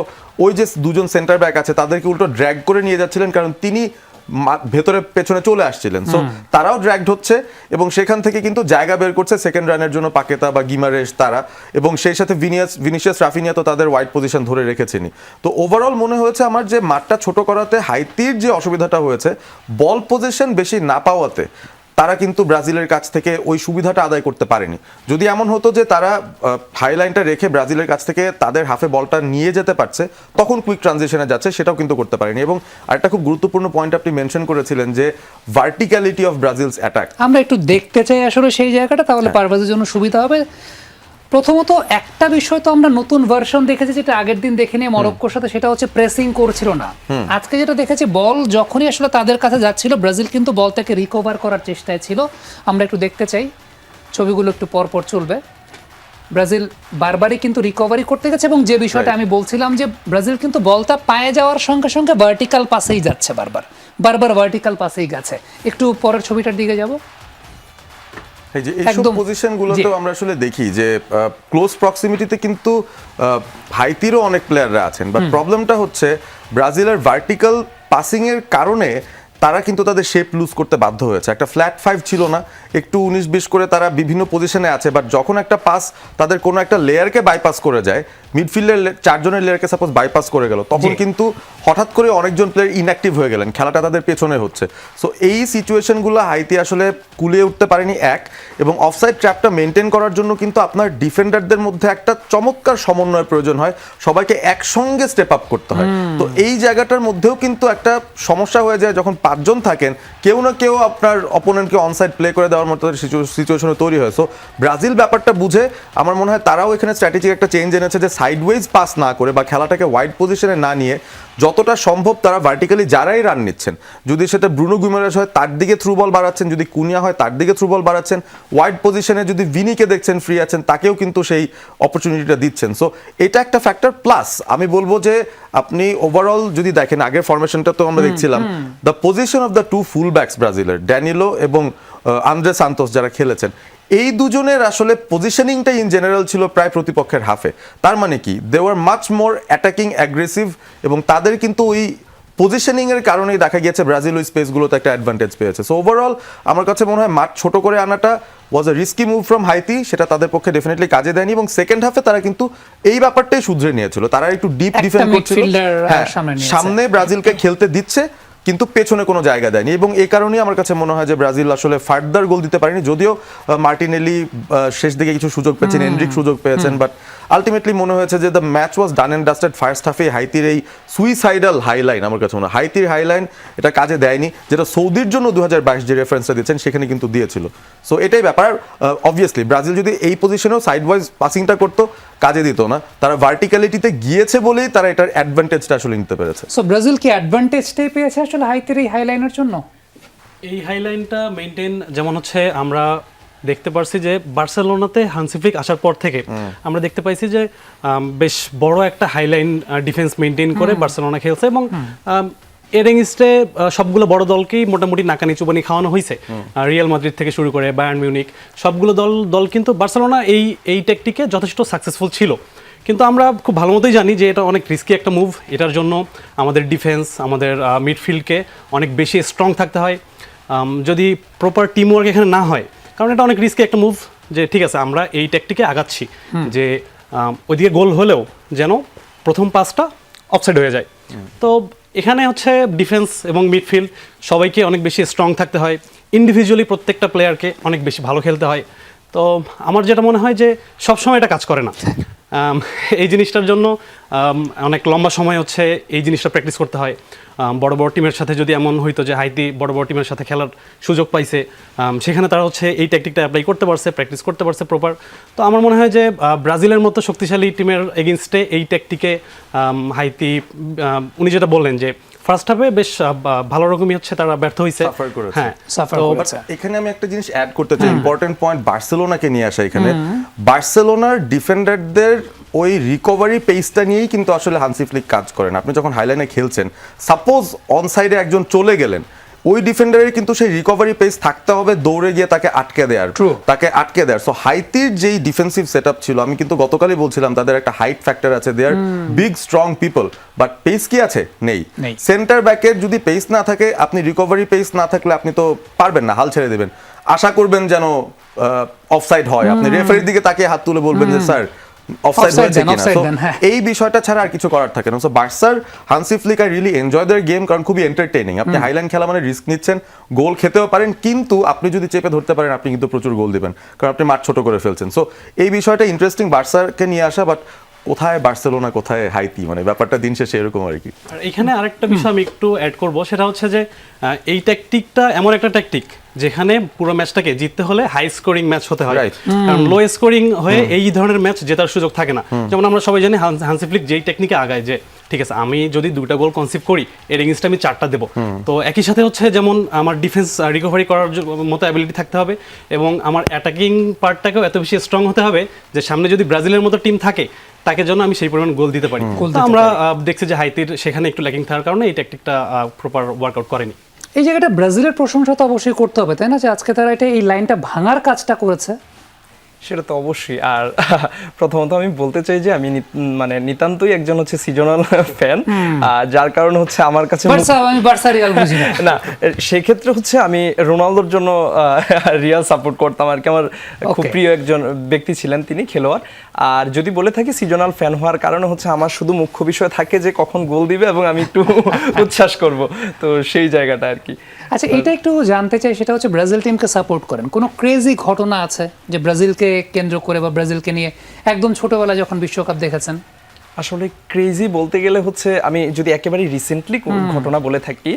ওই যে দুজন সেন্টার ব্যাক আছে তাদেরকে উল্টো ড্র্যাগ করে নিয়ে যাচ্ছিলেন, কারণ তিনি ভেতরে পেছনে চলে আসছিলেন। সো তারাও ড্র্যাগড হচ্ছে এবং সেখান থেকে কিন্তু জায়গা বের করছে সেকেন্ড রানের জন্য পাকেতা বা গিমারেশ তারা, এবং সেই সাথে ভিনিসিয়াস রাফিনিয়া তো তাদের ওয়াইড পজিশন ধরে রেখেছেনি। তো ওভারঅল মনে হয়েছে আমার যে মাঠটা ছোট করাতে হাইতির যে অসুবিধাটা হয়েছে, বল পজিশন বেশি না পাওয়াতে তারা কিন্তু ব্রাজিলের কাছ থেকে ওই সুবিধাটা আদায় করতে পারেনি। যদি এমন হতো যে তারা হাইলাইনটা রেখে ব্রাজিলের কাছ থেকে তাদের হাফে বলটা নিয়ে যেতে পারছে, তখন কুইক ট্রানজিশনে যাচ্ছে, সেটাও কিন্তু করতে পারেনি। এবং আরেকটা খুব গুরুত্বপূর্ণ পয়েন্ট আপনি মেনশন করেছিলেন যে ভার্টিক্যালিটি অফ ব্রাজিলস অ্যাটাক। আমরা একটু দেখতে চাই আসলে সেই জায়গাটা, তাহলে পারভেজের জন্য সুবিধা হবে। প্রথমত একটা বিষয় তো আমরা নতুন ভার্সন দেখেছি যেটা আগের দিন দেখে নিয়ে মরক্কোর সাথে, সেটা হচ্ছে প্রেসিং করছিল না। আজকে যেটা দেখেছি, বল যখনই আসলে তাদের কাছে যাচ্ছিল ব্রাজিল কিন্তু বলটাকে রিকভার করার চেষ্টায় ছিল। আমরা একটু দেখতে চাই, ছবিগুলো একটু পর পর চলবে। ব্রাজিল বারবারই কিন্তু রিকভারি করতে গেছে, এবং যে বিষয়টা আমি বলছিলাম যে ব্রাজিল কিন্তু বলটা পায়ে যাওয়ার সঙ্গে সঙ্গে ভার্টিক্যাল পাসেই যাচ্ছে, বারবার ভার্টিক্যাল পাসেই গেছে। একটু পরের ছবিটার দিকে যাব। এই যে এইসব পজিশনগুলোতেও আমরা আসলে দেখি যে ক্লোজ প্রক্সিমিটিতে কিন্তু হাইতিরও অনেক প্লেয়াররা আছেন, বাট প্রবলেমটা হচ্ছে ব্রাজিলের ভার্টিক্যাল পাসিং এর কারণে তারা কিন্তু তাদের শেপ লুজ করতে বাধ্য হয়েছে। একটা ফ্ল্যাট 5 ছিল না, একটু 19-20 করে তারা বিভিন্ন পজিশনে আছে, বাট যখন একটা পাস তাদের কোনো একটা লেয়ারকে বাইপাস করে যায়, মিডফিল্ডের 4 জনের লেয়ারকে সাপোজ বাইপাস করে গেল, তখন কিন্তু হঠাৎ করে অনেকজন প্লেয়ার ইনঅ্যাক্টিভ হয়ে গেলেন, খেলাটা তাদের পেছনে হচ্ছে। সো এই সিচুয়েশনগুলো হাইতি আসলে কুলিয়ে উঠতে পারেনি এক, এবং অফসাইড ট্র্যাপটা মেনটেন করার জন্য কিন্তু আপনার ডিফেন্ডারদের মধ্যে একটা চমৎকার সমন্বয়ের প্রয়োজন হয়, সবাইকে একসঙ্গে স্টেপ আপ করতে হয়। তো এই জায়গাটার মধ্যেও কিন্তু একটা সমস্যা হয়ে যায় যখন 5 জন থাকেন, কেউ না কেউ আপনার অপোনেন্টকে অনসাইড প্লে করে দেওয়ার মতো সিচুয়েশনে তৈরি হয়। সো ব্রাজিল ব্যাপারটা বুঝে আমার মনে হয় তারাও এখানে স্ট্র্যাটেজিক একটা চেঞ্জ এনেছে যে সাইডওয়েজ পাস না করে বা খেলাটাকে ওয়াইড পজিশনে না নিয়ে যতটা সম্ভব তারা ভার্টিক্যালি যারাই রান নিচ্ছেন, যদি সেটা ব্রুনো গুইমারেস হয় তার দিকে থ্রু বল বাড়াচ্ছেন, যদি কুনিয়া হয় তার দিকে থ্রু বল বাড়াচ্ছেন, ওয়াইড পজিশনে যদি ভিনিকে দেখছেন ফ্রি আছেন তাকেও কিন্তু সেই অপরচুনিটিটা দিচ্ছেন। সো এটা একটা ফ্যাক্টর। প্লাস আমি বলবো যে আপনি ওভারঅল যদি দেখেন আগের ফরমেশনটা তো আমরা দেখছিলাম, the position of the two full backs ব্রাজিলের, ড্যানিলো এবং আন্দ্রে সান্তোস যারা খেলেছেন, এই দুজনের আসলে পজিশনিংটা ইন জেনারেল ছিল প্রায় প্রতিপক্ষের হাফে। তার মানে কি, they were much more attacking aggressive, এবং তাদের কিন্তু ওই পজিশনিং এর কারণেই দেখা গিয়েছে ব্রাজিল ওই স্পেসগুলোতে একটা অ্যাডভান্টেজ পেয়েছে। সো ওভারঅল আমার কাছে মনে হয় মাঠ ছোট করে আনাটা ওয়াজ আ রিস্কি মুভ ফ্রম হাইতি, সেটা তাদের পক্ষে ডেফিনেটলি কাজে দেয়নি, এবং সেকেন্ড হাফে তারা কিন্তু এই ব্যাপারটাই শুধরে নিয়েছিল, তারা একটু ডিপ ডিফেন্ড করছিল, সামনে ব্রাজিলকে খেলতে দিচ্ছে কিন্তু পেছনে কোনো জায়গা দেয়নি, এবং এই কারণেই আমার কাছে মনে হয় যে ব্রাজিল আসলে ফার্দার গোল দিতে পারেনি। যদিও মার্টিনেলি শেষ দিকে কিছু সুযোগ পেয়েছেন, এনরিক সুযোগ পেয়েছেন, বাট আলটিমেটলি মনে হয়েছে যে the match was done and dusted. First হাফে হাইতির এই সুইসাইডাল হাইলাইন আমার কাছে মনে হয় হাইতির হাইলাইন এটা কাজে দেয়নি, যেটা সৌদির জন্য 2022 যে রেফারেন্সটা দিচ্ছেন সেখানে কিন্তু দিয়েছিল। সো এটাই ব্যাপার। অবভিয়াসলি ব্রাজিল যদি এই পজিশনেও সাইড ওয়াইজ পাসিংটা করতো কাজে দিত না, তারা ভার্টিক্যালিটিতে গিয়েছে বলেই তারা এটার অ্যাডভান্টেজটা আসলে নিতে পেরেছে। সো ব্রাজিল কি অ্যাডভান্টেজটাই পেয়েছে আসলে হাইতির এই হাইলাইনের জন্য? এই হাইলাইনটা মেইনটেইন, যেমন হচ্ছে আমরা দেখতে পারছি যে বার্সেলোনাতে হান্সি ফ্লিক আসার পর থেকে আমরা দেখতে পাইছি যে বেশ বড় একটা হাইলাইন ডিফেন্স মেইনটেইন করে বার্সেলোনা খেলছে, এবং এরেঙ্গিস্টে সবগুলো বড় দলকেই মোটামুটি নাকানি চুবানি খাওয়ানো হয়েছে, রিয়াল মাদ্রিদ থেকে শুরু করে বায়ার্ন মিউনিক সবগুলো দল কিন্তু বার্সেলোনা এই ট্যাকটিকে যথেষ্ট সাকসেসফুল ছিল। কিন্তু আমরা খুব ভালো মতোই জানি যে এটা অনেক রিস্কি একটা মুভ, এটার জন্য আমাদের ডিফেন্স, আমাদের মিডফিল্ডকে অনেক বেশি স্ট্রং থাকতে হয়, যদি প্রপার টিম ওয়ার্ক এখানে না হয়, কারণ এটা অনেক রিস্কি একটা মুভ। যে ঠিক আছে আমরা এই ট্যাকটিকে আগাচ্ছি যে ওইদিকে গোল হলেও যেন প্রথম পাসটা অফসাইড হয়ে যায়। তো এখানে হচ্ছে ডিফেন্স এবং মিডফিল্ড সবাইকে অনেক বেশি স্ট্রং থাকতে হয়, ইন্ডিভিজুয়ালি প্রত্যেকটা প্লেয়ারকে অনেক বেশি ভালো খেলতে হয়। তো আমার যেটা মনে হয় যে সবসময় এটা কাজ করে না, এই জিনিসটার জন্য অনেক লম্বা সময় হচ্ছে এই জিনিসটা প্র্যাকটিস করতে হয়। বড় বড় টিমের সাথে যদি এমন হইতো যে হাইতি বড় বড় টিমের সাথে খেলার সুযোগ পাইছে, সেখানে তারা হচ্ছে এই ট্যাকটিকটা অ্যাপ্লাই করতে পারছে, প্র্যাকটিস করতে পারছে প্রপার। তো আমার মনে হয় যে ব্রাজিলের মতো শক্তিশালী টিমের এগেনস্টে এই ট্যাকটিকে হাইতি, উনি যেটা বললেন যে ফার্স্ট হাফে বেশ ভালো রকমই হচ্ছে তারা ব্যর্থ হয়েছে। Suffer করেছে। হ্যাঁ, Suffer তো করেছে। এখানে আমি একটা জিনিস অ্যাড করতে চাই, ইম্পর্টেন্ট পয়েন্ট বার্সেলোনাকে নিয়ে আসা। এখানে বার্সেলোনার ডিফেন্ডারদের ওই রিকভারি পেসটা নিয়েই কিন্তু আসলে হান্সি ফ্লিক কাজ করেন। আপনি যখন হাইলাইনে খেলছেন, সাপোজ অন সাইডে একজন চলে গেলেন, ওই ডিফেন্ডারের কিন্তু সেই রিকভারি পেস থাকতে হবে দৌড়ে গিয়ে তাকে আটকে দেওয়ার, True. তাকে আটকে দেওয়ার। সো হাইতির যেই ডিফেন্সিভ সেটআপ ছিল, আমি কিন্তু গতকালই বলছিলাম তাদের একটা হাইট ফ্যাক্টর আছে, they are big strong people, but pace কি আছে? নেই। নেই। সেন্টার ব্যাকের যদি পেস না থাকে, আপনি রিকভারি পেস না থাকলে আপনি তো পারবেন না, হাল ছেড়ে দেবেন। আশা করবেন যেন অফসাইড হয়, আপনি রেফারির দিকে তাকিয়ে হাত তুলে বলবেন যে স্যার অফসাইড Offside হয়েছে দেন, কিনা। offside So, দেন, হ্যাঁ। এই বিষয়টা ছাড়া আর কিছু করার থাকে না। সো বার্সার Hansi Flick I really enjoy their game, কারণ খুবই এন্টারটেইনিং। আপনি হাইল্যান্ড খেলা মানে রিস্ক নিচ্ছেন, গোল খেতেও পারেন, কিন্তু আপনি যদি চেপে ধরতে পারেন আপনি কিন্তু প্রচুর গোল দিবেন, কারণ আপনি মাঠ ছোট করে ফেলছেন। সো এই বিষয়টা ইন্টারেস্টিং বার্সাকে নিয়ে আসা, বাট কোথায় বার্সেলোনা কোথায় হাইতি, মানে ব্যাপারটা দিন শেষে এরকম আর কি। আর এখানে আরেকটা বিষয় আমি একটু অ্যাড করব, সেটা হচ্ছে যে এই ট্যাকটিকটা এমন একটা ট্যাকটিক যেখানে পুরো ম্যাচটাকে জিততে হলে হাই স্কোরিং ম্যাচ হতে হয়। Right. কারণ লো স্কোরিং হয়ে এই ধরনের ম্যাচ জেতার সুযোগ থাকে না। যেমন আমরা সবাই জানি হান্সি ফ্লিক যেই টেকনিকে আগায় যে ঠিক আছে আমি যদি 2টা গোল কনসিভ করি এর এগেইনস্টে আমি 4টা দেবো। তো একই সাথে হচ্ছে যেমন আমার ডিফেন্স রিকভারি করার মতো অ্যাবিলিটি থাকতে হবে এবং আমার অ্যাটাকিং পার্টটাকেও এত বেশি স্ট্রং হতে হবে যে সামনে যদি ব্রাজিলের মতো টিম থাকে তাকে যেন আমি সেই পরিমাণ গোল দিতে পারি। তো আমরা দেখছি যে হাইতির সেখানে একটু ল্যাকিং থাকার কারণে এই ট্যাকটিকটা প্রপার ওয়ার্কআউট করেনি। এই জায়গাটা ব্রাজিলের প্রশংসা তো অবশ্যই করতে হবে, তাই না, যে আজকে তারা এটা এই লাইনটা ভাঙার কাজটা করেছে। সেটা তো অবশ্যই। আর প্রথমত আমি বলতে চাই যে আমি মানে নিতান্তই একজন হচ্ছে সিজনাল ফ্যান, যার কারণে হচ্ছে আমার কাছে আমি বার্সা রিয়াল বুঝি না। না, সেই ক্ষেত্রে হচ্ছে আমি রোনালদোর জন্য রিয়াল সাপোর্ট করতাম আর কি। আমার খুব Okay. প্রিয় একজন ব্যক্তি ছিলেন তিনি, খেলোয়াড়। আর যদি বলে থাকি সিজনাল ফ্যান হওয়ার কারণে হচ্ছে আমার শুধু মুখ্য বিষয় থাকে যে কখন গোল দিবে এবং আমি একটু উচ্ছ্বাস করব, তো সেই জায়গাটা আর কি। আচ্ছা, এটা একটু জানতে চাই, সেটা হচ্ছে ব্রাজিল টিমকে সাপোর্ট করেন, কোনো ক্রেজি ঘটনা আছে যে ব্রাজিলকে কেন্দ্র করে বা ব্রাজিলকে নিয়ে একদম ছোটবেলায় যখন বিশ্বকাপ দেখেছেন? আসলে ক্রেজি বলতে গেলে হচ্ছে আমি যদি একেবারে রিসেন্টলি ঘটনা বলে থাকি,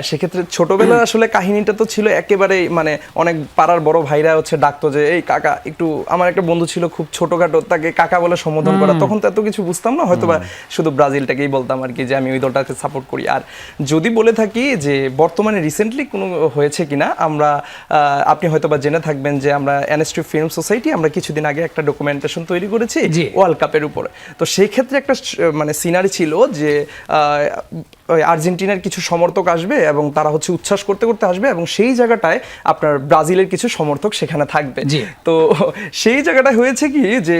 সেক্ষেত্রে ছোটবেলার আসলে কাহিনীটা তো ছিল একেবারে মানে অনেক পাড়ার বড় ভাইরা হচ্ছে ডাকতো যে এই কাকা একটু, আমার একটা বন্ধু ছিল খুব ছোটখাটো, তাকে কাকা বলে সম্বোধন করা, তখন তো এত কিছু বুঝতাম না, হয়তো বা শুধু ব্রাজিলটাকেই বলতাম আর কি যে আমি ওই দলটাকে সাপোর্ট করি। আর যদি বলে থাকি যে বর্তমানে রিসেন্টলি কোনো হয়েছে কিনা, আমরা আপনি হয়তো বা জেনে থাকবেন যে আমরা এনএসটি ফিল্ম সোসাইটি আমরা কিছুদিন আগে একটা ডকুমেন্টেশন তৈরি করেছি জি। ওয়ার্ল্ড কাপের উপরে। তো সেই ক্ষেত্রে একটা মানে সিনারি ছিল যে আর্জেন্টিনার কিছু সমর্থক আসবে এবং তারা হচ্ছে উচ্ছ্বাস করতে করতে আসবে এবং সেই জায়গাটায় আপনার ব্রাজিলের কিছু সমর্থক সেখানে থাকবে। জি। তো সেই জায়গাটা হয়েছে কি যে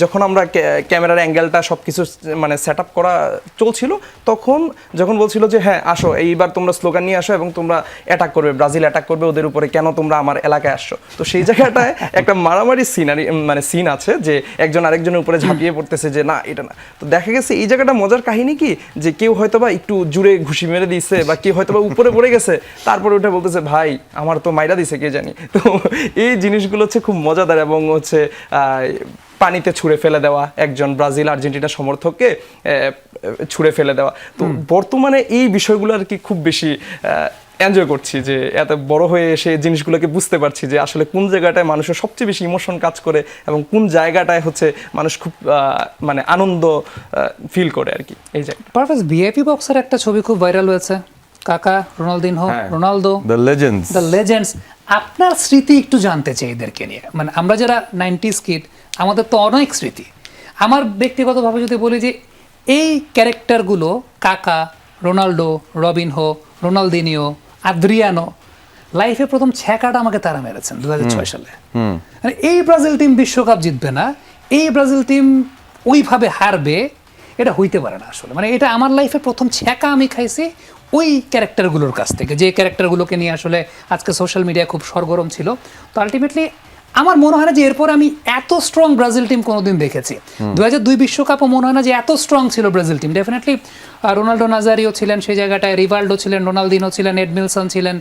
যখন আমরা ক্যামেরার অ্যাঙ্গেলটা সবকিছু মানে সেট আপ করা চলছিল, তখন যখন বলছিল যে হ্যাঁ আসো এইবার তোমরা স্লোগান নিয়ে আসো এবং তোমরা অ্যাটাক করবে, ব্রাজিল অ্যাটাক করবে ওদের উপরে, কেন তোমরা আমার এলাকায় আসছো, তো সেই জায়গাটায় একটা মারামারি সিনারি মানে সিন আছে যে একজন আরেকজনের উপরে ঝাঁপিয়ে পড়তেছে যে না এটা না। তো দেখা গেছে এই জায়গাটা মজার কাহিনী কি যে কেউ হয়তোবা একটু জুড়ে ঘুষি মেরে দিয়েছে বা কেউ হয়তোবা উপরে পড়ে গেছে, তারপরে ওটা বলতেছে ভাই আমার তো মাইরা দিছে কে জানি। তো এই জিনিসগুলো হচ্ছে খুব মজাদার এবং হচ্ছে পানিতে ছুঁড়ে ফেলে দেওয়া, একজন ব্রাজিল আর্জেন্টিনা সমর্থককে ছুঁড়ে ফেলে দেওয়া। তো বর্তমানে এই বিষয়গুলো আর কি খুব বেশি এনজয় করছি যে এত বড় হয়ে এসে জিনিসগুলোকে বুঝতে পারছি যে আসলে কোন জায়গাটায় মানুষের সবচেয়ে বেশি ইমোশন কাজ করে এবং কোন জায়গাটায় হচ্ছে মানুষ খুব মানে আনন্দ ফিল করে আর কি। এই জায়গাটা পারফেক্ট। ভিআইপি বক্সের একটা ছবি খুব ভাইরাল হয়েছে, কাকা, Ronaldinho, Ronaldo, the legends. The legends. আপনার স্মৃতি একটু জানতে চাই এদেরকে নিয়ে, মানে আমরা যারা 90s কিড আমাদের তো অনেক স্মৃতি। আমার ব্যক্তিগতভাবে যদি বলি যে এই ক্যারেক্টারগুলো কাকা, রোনাল্ডো, রবিনহো, রোনালদিনিও, আদ্রিয়ানো, লাইফে প্রথম ছ্যাকাটা আমাকে তারা মেরেছেন 2006 সালে। মানে এই ব্রাজিল টিম বিশ্বকাপ জিতবে না, এই ব্রাজিল টিম ওইভাবে হারবে, এটা হইতে পারে না আসলে। মানে এটা আমার লাইফে প্রথম ছ্যাকা আমি খাইছি ওই ক্যারেক্টারগুলোর কাছ থেকে, যে ক্যারেক্টারগুলোকে নিয়ে আসলে আজকে সোশ্যাল মিডিয়া খুব সরগরম ছিল। তো আলটিমেটলি আমার মনে হয় না যে এরপর আমি এত স্ট্রং ব্রাজিল টিম কোনোদিন দেখেছি। 2002 বিশ্বকাপও মনে হয় না যে এত স্ট্রং ছিল Brazil team. Definitely Ronaldo Nazario ছিলেন সেই জায়গাটায়, রিভাল্ডো ছিলেন, রোনালদিনো ছিলেন, এডমিলসন ছিলেন,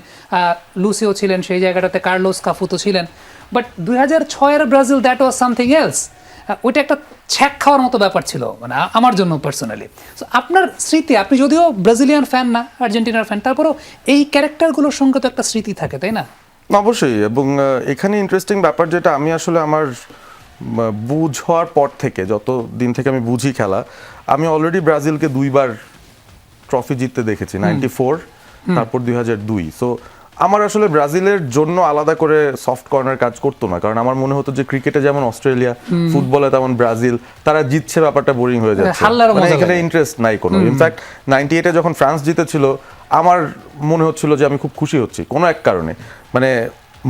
লুসিও ছিলেন সেই জায়গাটাতে, কার্লোস কাফুতো ছিলেন। বাট 2006-এর Brazil that was something else. ওইটা একটা ছ্যাক খাওয়ার মতো ব্যাপার ছিল মানে আমার জন্য পার্সোনালি। সো আপনার স্মৃতি, আপনি যদিও ব্রাজিলিয়ান ফ্যান না, আর্জেন্টিনার ফ্যান, তারপরেও এই ক্যারেক্টারগুলোর সঙ্গে তো একটা স্মৃতি থাকে, তাই না? অবশ্যই। এবং এখানে ইন্টারেস্টিং ব্যাপার যেটা আমি আসলে আমার বুঝ হওয়ার পর থেকে, যত দিন থেকে আমি বুঝি খেলা, আমি অলরেডি ব্রাজিলকে 2বার ট্রফি জিততে দেখেছি, 94 তারপর 2002। সো আমার আসলে ব্রাজিলের জন্য আলাদা করে সফট কর্নার কাজ করতো না, কারণ আমার মনে হতো যে ক্রিকেটে যেমন অস্ট্রেলিয়া, ফুটবলে তেমন ব্রাজিল, তারা জিতছে ব্যাপারটা বোরিং হয়ে যাচ্ছে, হাল্লার মানে মজা এখানে লাগে। ইন্টারেস্ট নাই কোনো। ইনফ্যাক্ট 98-এ যখন ফ্রান্স জিতেছিল, আমার মনে হচ্ছিল যে আমি খুব খুশি হচ্ছি কোনো এক কারণে, মানে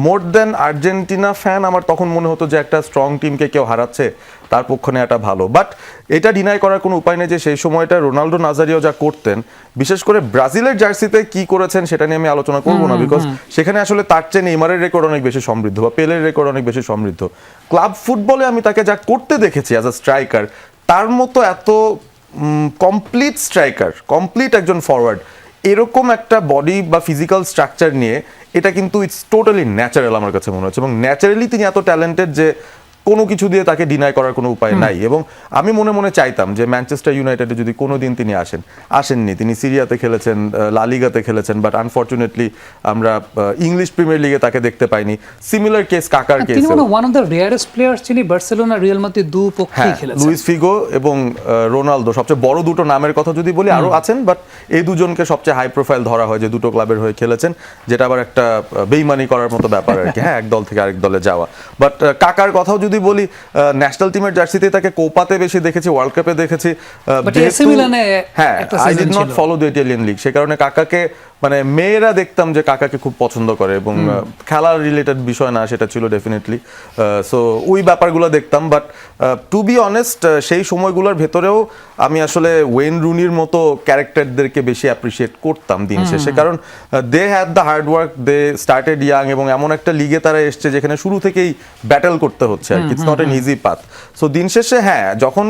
মোর দেন আর্জেন্টিনা ফ্যান। আমার তখন মনে হতো যে একটা স্ট্রং টিমকে কেউ হারাচ্ছে, তার পক্ষ নেওয়াটা ভালো। বাট এটা ডিনাই করার কোনো উপায় নেই যে সেই সময়টা রোনাল্ডো নাজারিও যা করতেন, বিশেষ করে ব্রাজিলের জার্সিতে কি করেছেন সেটা নিয়ে আমি আলোচনা করবো না, বিকজ সেখানে আসলে তার চেয়ে নেইমারের রেকর্ড অনেক বেশি সমৃদ্ধ বা পেলের রেকর্ড অনেক বেশি সমৃদ্ধ। ক্লাব ফুটবলে আমি তাকে যা করতে দেখেছি অ্যাজ আ স্ট্রাইকার, তার মতো এত কমপ্লিট স্ট্রাইকার, কমপ্লিট একজন ফরওয়ার্ড, এরকম একটা বডি বা ফিজিক্যাল স্ট্রাকচার নিয়ে, এটা কিন্তু ইটস টোটালি ন্যাচারাল আমার কাছে মনে হচ্ছে। এবং ন্যাচারালি তিনি এত ট্যালেন্টেড যে কোনো কিছু দিয়ে তাকে ডিনাই করার কোনো উপায় নাই। এবং আমি মনে মনে চাইতাম যে ম্যানচেস্টার ইউনাইটেডে যদি কোনো দিন তিনি আসেননি। তিনি সিরিয়াতে খেলেছেন, লা লিগাতে খেলেছেন, বাট আনফর্চুনেটলি আমরা ইংলিশ প্রিমিয়ার লিগে তাকে দেখতে পাইনি। সিমিলার কেস কাকার কেস। তিনি one of the rarest players যিনি বার্সেলোনা রিয়াল মাদ্রিদ দুপক্ষেই খেলেছেন। লুইস ফিগো এবং রোনালদো সবচেয়ে বড় দুটো নামের কথা যদি বলি, আরো আছেন, বাট এই দুজনকে সবচেয়ে হাই প্রোফাইল ধরা হয় যে দুটো ক্লাবের হয়ে খেলেছেন, যেটা আবার একটা বেইমানি করার মতো ব্যাপার আর কি। হ্যাঁ, এক দল থেকে আরেক দলে যাওয়া। বাট কাকার কথাও যদি বলি, ন্যাশনাল টিমের জার্সিতে তাকে কোপাতে বেশি দেখেছি, ওয়ার্ল্ড কাপে দেখেছি। হ্যাঁ, I did not follow the Italian league, সে কারণে কাকাকে মানে মেয়েরা দেখতাম যে কাকাকে খুব পছন্দ করে, এবং খেলার রিলেটেড বিষয় না সেটা ছিল ডেফিনেটলি। সো ওই ব্যাপারগুলো দেখতাম। বাট টু বি অনেস্ট, সেই সময়গুলোর ভেতরেও আমি আসলে ওয়েন রুনির মতো ক্যারেক্টারদেরকে বেশি অ্যাপ্রিসিয়েট করতাম দিন শেষে, কারণ they had the hard work, they started young, এবং এমন একটা লিগে তারা এসছে যেখানে শুরু থেকেই ব্যাটেল করতে হচ্ছে আর কি। It's not an easy path. So দিন শেষে হ্যাঁ, যখন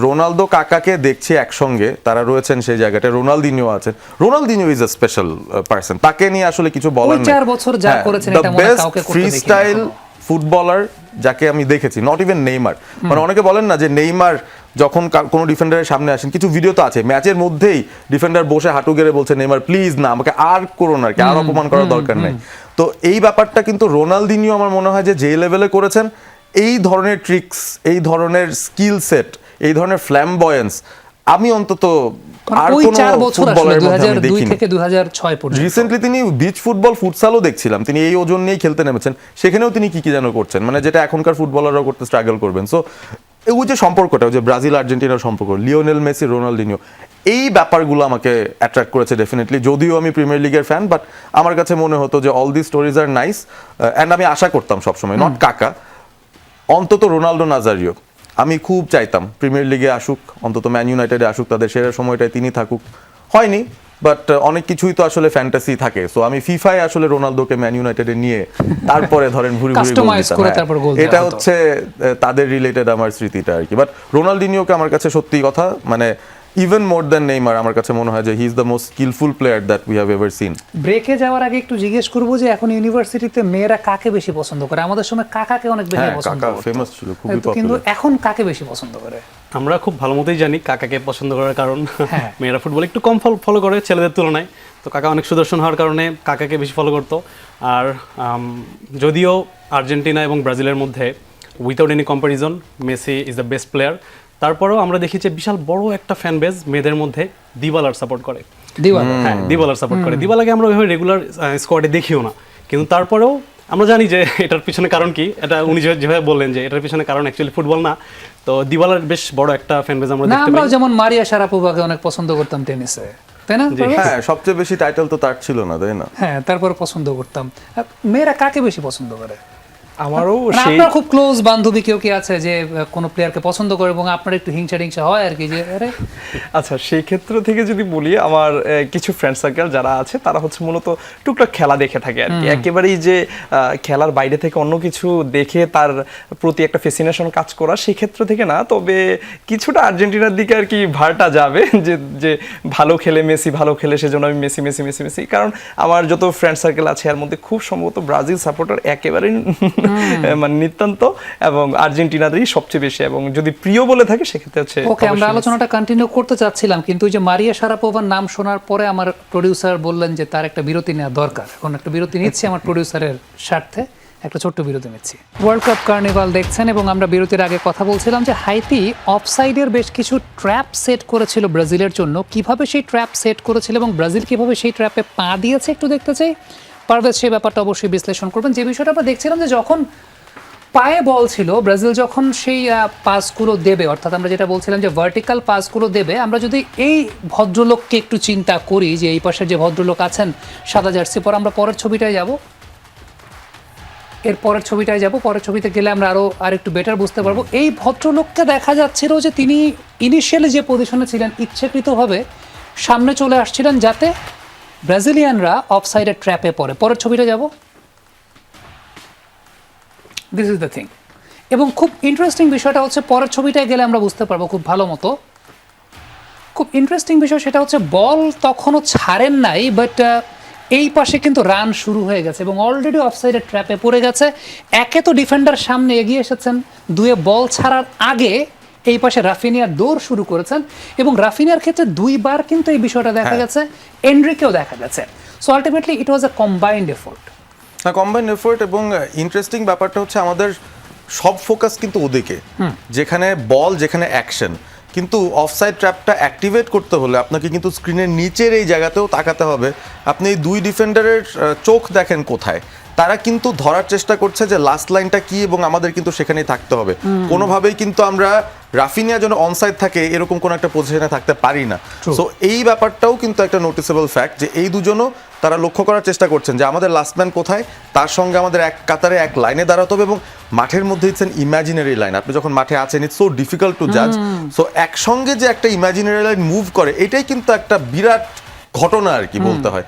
রোনালদো কাকাকে দেখছি একসঙ্গে, তারা রয়েছেন সেই জায়গাটা, রোনালদিনিও আছেন। Ronaldinho is a special person, তাকে নিয়ে আসলে কিছু বলার নেই। 4 বছর যা করেছেন এটা মনে কাউকে করতে ফ্রি দেখিনি স্টাইল এখনো। ফুটবলার যাকে আমি দেখেছি, নট ইভেন নেইমার। মানে অনেকে বলেন না যে নেইমার যখন কোনো ডিফেন্ডারের সামনে আসেন, কিছু ভিডিও তো আছে, ম্যাচের মধ্যেই ডিফেন্ডার বসে হাঁটু গেড়ে বলছে নেইমার প্লিজ না, আমাকে আর করো না, আর অপমান করার দরকার নেই। তো এই ব্যাপারটা কিন্তু রোনালদিনিও আমার মনে হয় যে লেভেলে করেছেন, এই ধরনের ট্রিক্স, এই ধরনের স্কিল সেট, এই ধরনের ফ্ল্যামবয়েন্স আমি অন্তত আর ওই কোনো 4 বছর আসলে ফুটবলের মধ্যে আমি 2002 দেখিনি। থেকে 2006 পর্যন্ত। রিসেন্টলি তিনি বিচ ফুটবল, ফুটসালও দেখছিলাম, তিনি এই ওজন নিয়েই খেলতে নেমেছেন, সেখানেও তিনি কি যেন করছেন, মানে যেটা এখনকার ফুটবলাররাও করতে স্ট্রাগল করবেন। সো ওই যে সম্পর্কটা, ওই যে ব্রাজিল আর্জেন্টিনার সম্পর্ক, লিওনেল মেসি, রোনালদিনিও, এই ব্যাপারগুলো আমাকে অ্যাট্রাক্ট করেছে ডেফিনেটলি। যদিও আমি প্রিমিয়ার লিগের ফ্যান, বাট আমার কাছে মনে হতো যে all the stories are nice, and আমি আশা করতাম সবসময়, নট কাকা, অন্তত রোনাল্ডো নাজারিও আমি খুব চাইতাম প্রিমিয়ার লিগে আসুক, অন্তত ম্যান ইউনাইটেডে আসুক, তাদের সেরা সময়টায় তিনি থাকুক। হয়নি, বাট অনেক কিছুই তো আসলে ফ্যান্টাসি থাকে। সো আমি ফিফায় আসলে রোনালদোকে ম্যান ইউনাইটেডে নিয়ে তারপরে ধরেন ভুরি ভুরি গোল Customize করে দিতাম। তারপর গোল দেওয়া এটা হতো। হচ্ছে তাদের রিলেটেড আমার স্মৃতিটা আর কি। বাট রোনালদিনিওকে আমার কাছে সত্যি কথা, মানে ইভেন মোর দ্যান নেইমার, আমার কাছে মনে হয় যে he is the most skilful player that we have ever seen. ব্রেকে যাওয়ার আগে একটু জিজ্ঞেস করবো যে এখন ইউনিভার্সিটিতে মেয়েরা কাকে বেশি পছন্দ করে? আমাদের সময় কাকাকে অনেক বেশি হ্যাঁ, পছন্দ কাকা করতো। ফেমাস ছিল, খুবই কিন্তু পপুলার। এখন কাকে বেশি পছন্দ করে? আমরা খুব ভালো মতোই জানি কাকাকে পছন্দ করার কারণ। হ্যাঁ। মেয়েরা ফুটবল একটু কম ফলো করে ছেলেদের তুলনায়, তো কাকা অনেক সুদর্শন হওয়ার কারণে কাকাকে বেশি ফলো করতো। আর যদিও আর্জেন্টিনা এবং ব্রাজিলের মধ্যে without any comparison Messi is the best player, তারপরেও আমরা দেখি যে বিশাল বড় একটা ফ্যান বেজ মেয়েদের মধ্যে দিবালার সাপোর্ট করে। হ্যাঁ, দিবালার সাপোর্ট করে। দিবালাকে আমরা ওইভাবে রেগুলার স্কোয়াডে দেখিও না, কিন্তু তারপরেও আমরা জানি যে এটার পিছনে কারণ কি। এটা উনি যেভাবে বললেন যে এটার পিছনে কারণ অ্যাকচুয়ালি ফুটবল না, তো দিবালার বেশ বড় একটা ফ্যান বেজ আমরা না, দেখতে আমরাও পাই। যেমন মারিয়া শারাপোভাকে অনেক পছন্দ করতাম টেনিসে, তাই না? হ্যাঁ, সবচেয়ে বেশি টাইটেল তো তার ছিল না, তাই না? হ্যাঁ, তারপর পছন্দ করতাম। মেয়েরা কাকে বেশি পছন্দ করে? আমারও মানে সেই আপনার খুব ক্লোজ বান্ধবী কেউ কি আছে যে কোনো প্লেয়ারকে পছন্দ করে এবং আপনার একটু হিংসা হয় আর কি, যে আরে আচ্ছা, সেই ক্ষেত্র থেকে যদি বলি, আমার কিছু ফ্রেন্ড সার্কেল যারা আছে তারা হচ্ছে মূলত টুকটাক খেলা দেখে থাকে আর কি। একেবারেই যে খেলার বাইরে থেকে অন্য কিছু দেখে তার প্রতি একটা ফ্যাসিনেশন কাজ করা, সেই ক্ষেত্র থেকে না, তবে কিছুটা আর্জেন্টিনার দিকে আর কি ভারটা যাবে, যে যে ভালো খেলে মেসি, ভালো খেলে সেজন্য আমি মেসি মেসি মেসি মেসি। কারণ আমার যত ফ্রেন্ড সার্কেল আছে এর মধ্যে খুব সম্ভবত ব্রাজিল সাপোর্টার একেবারেই মানে নিতান্ত, এবং আর্জেন্টিনাদেরই সবচেয়ে বেশি, এবং যদি প্রিয় বলে থাকে সেক্ষেত্রে হচ্ছে ওকে, আমরা অবশ্যই আলোচনাটা কন্টিনিউ করতে চাচ্ছিলাম, কিন্তু ওই যে মারিয়া শারাপোভার নাম শোনার পরে আমার প্রডিউসার বললেন যে তার একটা বিরতি নেওয়া দরকার। এখন একটা বিরতি নিচ্ছি আমার প্রডিউসারের স্বার্থে, একটা ছোট্ট বিরতি নিচ্ছি। ওয়ার্ল্ড কাপ কার্নিভাল দেখছেন এবং আমরা বিরতির আগে কথা বলছিলাম যে হাইতি অফসাইডের বেশ কিছু ট্র্যাপ সেট করেছিল ব্রাজিলের জন্য। কিভাবে সেই ট্র্যাপ সেট করেছিল এবং ব্রাজিল কিভাবে সেই ট্র্যাপে পা দিয়েছে একটু দেখতে চাই। পারভেজ সেই ব্যাপারটা অবশ্যই বিশ্লেষণ করবেন। যে বিষয়টা আমরা দেখছিলাম যে যখন পায়ে বল ছিল, ব্রাজিল যখন সেই পাসগুলো দেবে, অর্থাৎ আমরা যেটা বলছিলাম যে ভার্টিক্যাল পাসগুলো দেবে, আমরা যদি এই ভদ্রলোককে একটু চিন্তা করি, যে এই পাশে যে ভদ্রলোক আছেন সাদা জার্সি পরে, আমরা পরের ছবিটায় যাব, এর পরের ছবিটায় যাব, পরের ছবিতে গেলে আমরা আর একটু বেটার বুঝতে পারবো। এই ভদ্রলোককে দেখা যাচ্ছিল যে তিনি ইনিশিয়ালি যে পজিশনে ছিলেন ইচ্ছাকৃতভাবে সামনে চলে আসছিলেন যাতে ব্রাজিলিয়ানরা অফসাইডের ট্র্যাপে পড়ে। পরের ছবিটা যাব, দিস ইজ দ্য থিং। এবং খুব ইন্টারেস্টিং বিষয়টা হচ্ছে পরের ছবিটায় গেলে আমরা বুঝতে পারবো খুব ভালো মতো। খুব ইন্টারেস্টিং বিষয় সেটা হচ্ছে বল তখনও ছাড়েন নাই, বাট এই পাশে কিন্তু রান শুরু হয়ে গেছে এবং অলরেডি অফসাইডের ট্র্যাপে পড়ে গেছে। একে তো ডিফেন্ডার সামনে এগিয়ে এসেছেন, দুয়ে বল ছাড়ার আগে এই পাশে রাফিনিয়া দৌড় শুরু করেছেন এবং রাফিনিয়ার ক্ষেত্রে দুইবার কিন্তু এই বিষয়টা দেখা গেছে, এনরিকেও দেখা গেছে। সো আলটিমেটলি ইট ওয়াজ আ কম্বাইন্ড এফোর্ট। হ্যাঁ, কম্বাইন্ড এফোর্ট, এবং ইন্টারেস্টিং ব্যাপারটা হচ্ছে আমাদের সব ফোকাস কিন্তু ওদিকে, যেখানে বল, যেখানে অ্যাকশন। কিন্তু অফসাইড ট্র্যাপটা অ্যাক্টিভেট করতে হলে আপনাকে কিন্তু স্ক্রিনের নিচের এই জায়গাতেও তাকাতে হবে। আপনি এই দুই ডিফেন্ডারের চোখ দেখেন কোথায়, তারা কিন্তু ধরার চেষ্টা করছে যে লাস্ট লাইনটা কি, এবং আমাদের কিন্তু সেখানেই থাকতে হবে। কোনোভাবেই কিন্তু আমরা রাফিনিয়া যেন অনসাইড থাকে এরকম কোনো একটা পজিশনে থাকতে পারি না। সো এই ব্যাপারটাও কিন্তু একটা নোটিসেবল ফ্যাক্ট যে এই দুজনও তারা লক্ষ্য করার চেষ্টা করছেন যে আমাদের লাস্টম্যান কোথায়, তার সঙ্গে আমাদের এক কাতারে এক লাইনে দাঁড়াতে হবে। এবং মাঠের মধ্যে ইটস এন ইমাজিনারি লাইন, আপনি যখন মাঠে আছেন ইটস সো ডিফিকাল্ট টু জাজ। সো একসঙ্গে যে একটা ইমাজিনারি লাইন মুভ করে, এটাই কিন্তু একটা বিরাট ঘটনা আর কি বলতে হয়।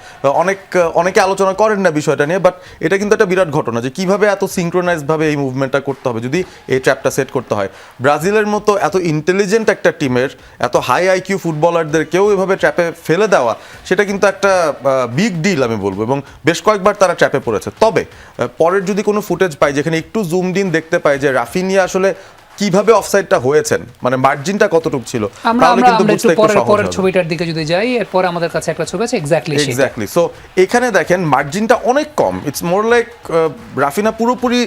অনেকে আলোচনা করেন না বিষয়টা নিয়ে, বাট এটা কিন্তু একটা বিরাট ঘটনা যে কিভাবে এত সিঙ্ক্রোনাইজ ভাবে এই মুভমেন্টটা করতে হবে যদি এই ট্র্যাপটা সেট করতে হয়। ব্রাজিলের মতো এত ইন্টেলিজেন্ট একটা টিমের এত হাই আইকিউ ফুটবলারদেরকেও এভাবে ট্র্যাপে ফেলে দেওয়া, সেটা কিন্তু একটা বিগ ডিল আমি বলবো, এবং বেশ কয়েকবার তারা ট্র্যাপে পড়েছে। তবে পরের যদি কোনো ফুটেজ পাই যেখানে একটু জুম দিন দেখতে পাই যে রাফিনিয়া আসলে কিভাবে অফসাইডটা হয়েছেন, মানে মার্জিনটা কতটুকু ছিল, তাহলে কিন্তু বুঝতে একটু সহজ হবে। পরের ছবিটার দিকে যদি যাই, এরপর আমাদের কাছে একটা ছবি আছে এক্স্যাক্টলি। সো এখানে দেখেন মার্জিনটা অনেক কম, ইটস মোর লাইক রাফিনা পুরোপুরি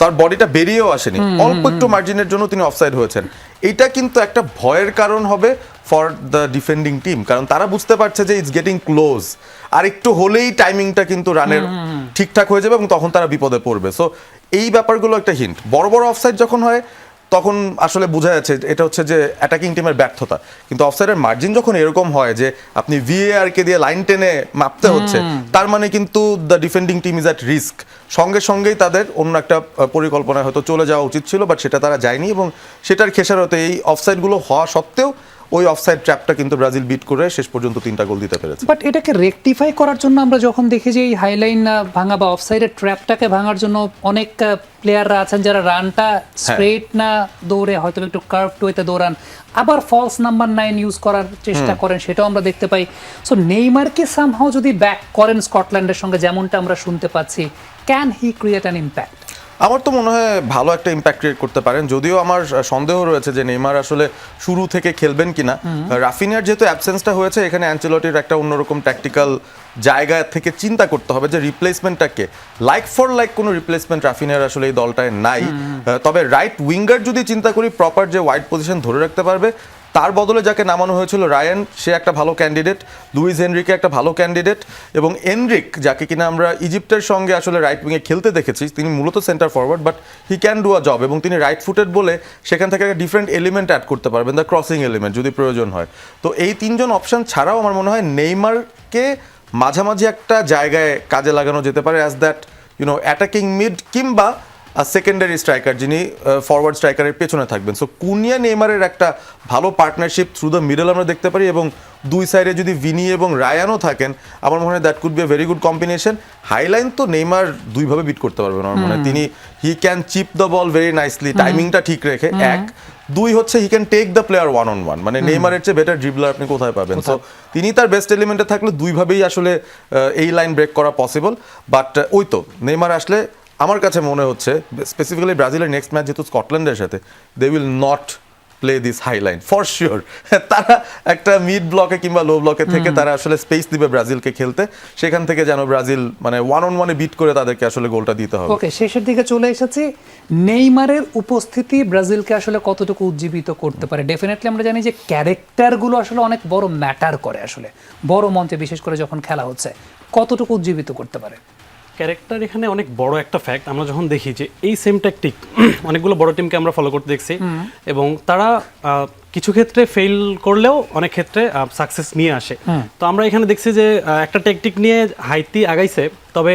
তার বডিটা বেরিয়েও আসেনি, অল্প একটু মার্জিনের জন্য তিনি অফসাইড হয়েছেন। এটা কিন্তু একটা ভয়ের কারণ হবে ফর দ্য ডিফেন্ডিং টিম, কারণ তারা বুঝতে পারছে যে ইটস গেটিং ক্লোজ, আর একটু হলেই টাইমিংটা কিন্তু রানের ঠিকঠাক হয়ে যাবে এবং তখন তারা বিপদে পড়বে। সো এই ব্যাপারগুলো একটা হিন্ট। বড় বড় অফসাইড যখন হয় তখন আসলে বোঝা যাচ্ছে এটা হচ্ছে যে অ্যাটাকিং টিমের ব্যর্থতা, কিন্তু অফসাইডের মার্জিন যখন এরকম হয় যে আপনি ভিএআর কে দিয়ে লাইন টেনে মাপতে হচ্ছে, তার মানে কিন্তু the defending team is at risk. সঙ্গে সঙ্গেই তাদের অন্য একটা পরিকল্পনায় হয়তো চলে যাওয়া উচিত ছিল, বাট সেটা তারা যায়নি, এবং সেটার খেসারতে এই অফসাইডগুলো হওয়া সত্ত্বেও ওই অফসাইড ট্র্যাপটা কিন্তু ব্রাজিল বিট করে শেষ পর্যন্ত 3টা গোল দিতে পেরেছে। বাট এটাকে রেকটিফাই করার জন্য আমরা যখন দেখি যে এই হাইলাইন ভাঙা বা অফসাইডের ট্র্যাপটাকে ভাঙার জন্য অনেক প্লেয়াররা আছেন যারা রানটা স্ট্রেট না দৌড়ে হয়তো একটু কার্ভ ওয়েতে দৌড়ান, আবার ফলস নাম্বার 9 ইউজ করার চেষ্টা করেন, সেটাও আমরা দেখতে পাই। সো নেইমারকে সামহাও যদি ব্যাক করেন স্কটল্যান্ডের সঙ্গে, যেমনটা আমরা শুনতে পাচ্ছি, can he create an impact? আমার তো মনে হয় ভালো একটা ইম্প্যাক্ট ক্রিয়েট করতে পারেন, যদিও আমার সন্দেহ রয়েছে যে নেইমার আসলে শুরু থেকে খেলবেন কিনা। রাফিনিয়ার যেহেতু অ্যাবসেন্সটা হয়েছে, এখানে অ্যানচেলটির একটা অন্যরকম ট্যাকটিক্যাল জায়গা থেকে চিন্তা করতে হবে যে রিপ্লেসমেন্টটাকে, লাইক ফর লাইক কোনো রিপ্লেসমেন্ট রাফিনিয়ার আসলে এই দলটায় নাই। তবে রাইট উইঙ্গার যদি চিন্তা করি, প্রপার যে ওয়াইড পজিশন ধরে রাখতে পারবে, তার বদলে যাকে নামানো হয়েছিল রায়ান, সে একটা ভালো ক্যান্ডিডেট, লুইস হেনরিকে একটা ভালো ক্যান্ডিডেট, এবং এনরিক যাকে কিনা আমরা ইজিপ্টের সঙ্গে আসলে রাইট উইংয়ে খেলতে দেখেছি, তিনি মূলত centre forward, but he can do a job, এবং তিনি রাইট ফুটেড বলে সেখান থেকে একটা ডিফারেন্ট এলিমেন্ট অ্যাড করতে পারবেন, দ্য ক্রসিং এলিমেন্ট যদি প্রয়োজন হয়। তো এই 3জন অপশন ছাড়াও আমার মনে হয় নেইমারকে মাঝামাঝি একটা জায়গায় কাজে লাগানো যেতে পারে অ্যাজ দ্যাট অ্যাটাকিং মিড কিংবা সেকেন্ডারি স্ট্রাইকার, যিনি ফরওয়ার্ড স্ট্রাইকারের পেছনে থাকবেন। সো কুনিয়া নেইমারের একটা ভালো পার্টনারশিপ থ্রু দ্য মিডল আমরা দেখতে পারি, এবং দুই সাইডে যদি ভিনি এবং রায়ানও থাকেন, আমার মনে হয় that could be a very good combination. High line তো নেইমার দুইভাবে বিট করতে পারবেন আমার মনে হয়, তিনি he can chip the ball very nicely, টাইমিংটা ঠিক রেখে, 1 2 হচ্ছে he can take the player 1-on-1, মানে নেইমারের চেয়ে বেটার ড্রিবলার আপনি কোথায় পাবেন। সো তিনি তার বেস্ট এলিমেন্টে থাকলে দুইভাবেই আসলে এই লাইন ব্রেক করা পসিবল। বাট ওই তো নেইমার আসলে আমার কাছে মনে হচ্ছে স্পেসিফিক্যালি ব্রাজিলের নেক্সট ম্যাচ যেহেতু স্কটল্যান্ডের সাথে, they will not play this high line for sure. তারা একটা মিড ব্লকে কিংবা লো ব্লকে থেকে তারা আসলে স্পেস দিবে ব্রাজিলকে খেলতে, সেখান থেকে যেন ব্রাজিল মানে 1-on-1 বিট করে তাদেরকে আসলে গোলটা দিতে হবে। ওকে, শেষের দিকে চলে এসেছি। নেইমারের উপস্থিতি ব্রাজিলকে আসলে কতটুকু উজ্জীবিত করতে পারে? ডেফিনেটলি আমরা জানি যে ক্যারেক্টারগুলো আসলে অনেক বড় ম্যাটার করে, আসলে বড় মঞ্চে বিশেষ করে যখন খেলা হচ্ছে, কতটুকু উজ্জীবিত করতে পারে? ক্যারেক্টার এখানে অনেক বড় একটা ফ্যাক্ট। আমরা যখন দেখি যে এই সেম ট্যাকটিক অনেকগুলো বড় টিমকে আমরা ফলো করতে দেখছি, এবং তারা কিছু ক্ষেত্রে ফেল করলেও অনেক ক্ষেত্রে সাকসেস নিয়ে আসে। তো আমরা এখানে দেখছি যে একটা ট্যাকটিক নিয়ে হাইতি আগাইছে, তবে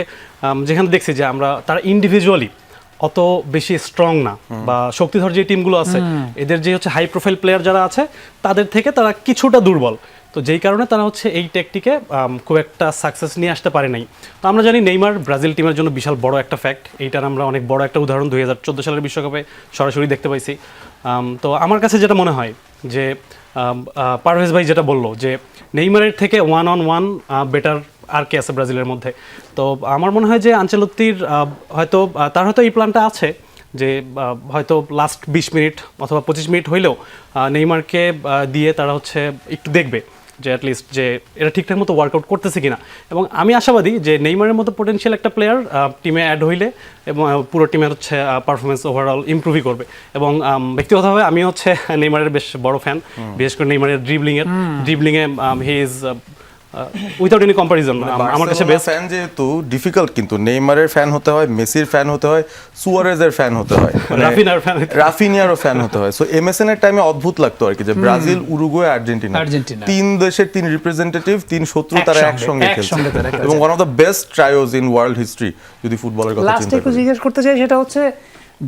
যেখানে দেখছি যে আমরা তারা ইন্ডিভিজুয়ালি অত বেশি স্ট্রং না, বা শক্তিধর যে টিমগুলো আছে এদের যে হচ্ছে হাই প্রোফাইল প্লেয়ার যারা আছে তাদের থেকে তারা কিছুটা দুর্বল। তো যেই কারণে তারা হচ্ছে এই ট্যাকটিকে খুব একটা সাকসেস নিয়ে আসতে পারে নাই। তো আমরা জানি নেইমার ব্রাজিল টিমের জন্য বিশাল বড় একটা ফ্যাক্ট, এইটার আমরা অনেক বড় একটা উদাহরণ 2014 সালের বিশ্বকাপে সরাসরি দেখতে পাইছি। তো আমার কাছে যেটা মনে হয় যে পারভেজ ভাই যেটা বললো যে নেইমারের থেকে 1-on-1 বেটার আর কে আছে ব্রাজিলের মধ্যে। তো আমার মনে হয় যে আনচেলত্তির হয়তো তার হয়তো এই প্ল্যানটা আছে যে হয়তো লাস্ট 20 মিনিট অথবা 25 মিনিট হইলেও নেইমারকে দিয়ে তারা হচ্ছে একটু দেখবে যে অ্যাটলিস্ট যে এরা ঠিকঠাক মতো ওয়ার্কআউট করতেছে কিনা। এবং আমি আশাবাদী যে নেইমারের মতো পোটেনশিয়াল একটা প্লেয়ার টিমে অ্যাড হইলে এবং পুরো টিমের হচ্ছে পারফরমেন্স ওভারঅল ইমপ্রুভই করবে। এবং ব্যক্তিগতভাবে আমি হচ্ছে নেইমারের বেশ বড় ফ্যান, বিশেষ করে নেইমারের ড্রিবলিংয়ে he is without any comparison আমার কাছে বেস্ট। ফ্যান যেহেতু ডিফিকাল্ট, কিন্তু নেইমারের ফ্যান হতে হয়, মেসির ফ্যান হতে হয়, সুয়ারেজের ফ্যান হতে হয়, রাফিনিয়ারও ফ্যান হতে হয়। সো এমএসএন এর টাইমে অদ্ভুত লাগতো আর কি যে ব্রাজিল, উরুগুয়ে, আর্জেন্টিনা, তিন দেশের তিন রিপ্রেজেন্টেটিভ, তিন শত্রু, তারা একসঙ্গে খেলছে, এবং one of the best triose in world history যদি ফুটবলের কথা লাস্ট চিন্তা একটু করি। জিজ্ঞেস করতে চাই, সেটা হচ্ছে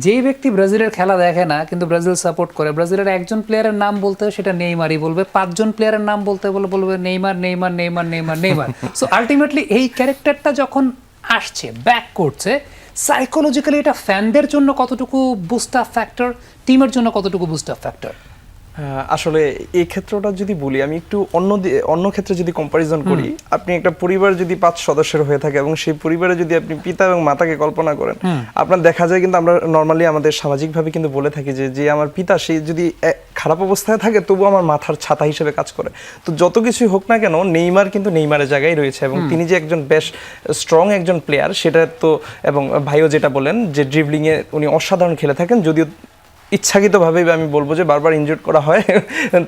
যেই ব্যক্তি ব্রাজিলের খেলা দেখে না কিন্তু ব্রাজিল সাপোর্ট করে, ব্রাজিলের একজন প্লেয়ারের নাম বলতে সেটা নেইমারই বলবে, 5 জন প্লেয়ারের নাম বলতে বলবে Neymar Neymar Neymar Neymar Neymar. So ultimately এই ক্যারেক্টারটা যখন আসছে, ব্যাক করছে, সাইকোলজিক্যালি এটা ফ্যানদের জন্য কতটুকু বুস্ট আপ ফ্যাক্টর, টিমের জন্য কতটুকু বুস্ট আপ ফ্যাক্টর? আসলে এই ক্ষেত্রটা যদি বলি, আমি একটু অন্য ক্ষেত্রে যদি কম্পারিজন করি, আপনি একটা পরিবার যদি 5 সদস্যের হয়ে থাকে এবং সেই পরিবারে যদি আপনি পিতা এবং মাতাকে কল্পনা করেন, আপনার দেখা যায় কিন্তু আমরা নর্মালি আমাদের সামাজিকভাবে কিন্তু বলে থাকি যে আমার পিতা সে যদি খারাপ অবস্থায় থাকে তবু আমার মাথার ছাতা হিসেবে কাজ করে। তো যত কিছুই হোক না কেন, নেইমার কিন্তু নেইমারের জায়গায় রয়েছে, এবং তিনি যে একজন বেশ স্ট্রং একজন প্লেয়ার সেটা তো, এবং ভাইও যেটা বলেন যে ড্রিবলিংয়ে উনি অসাধারণ খেলে থাকেন, যদিও ইচ্ছাকৃতভাবেই আমি বলবো যে বারবার ইনজুর্ড করা হয়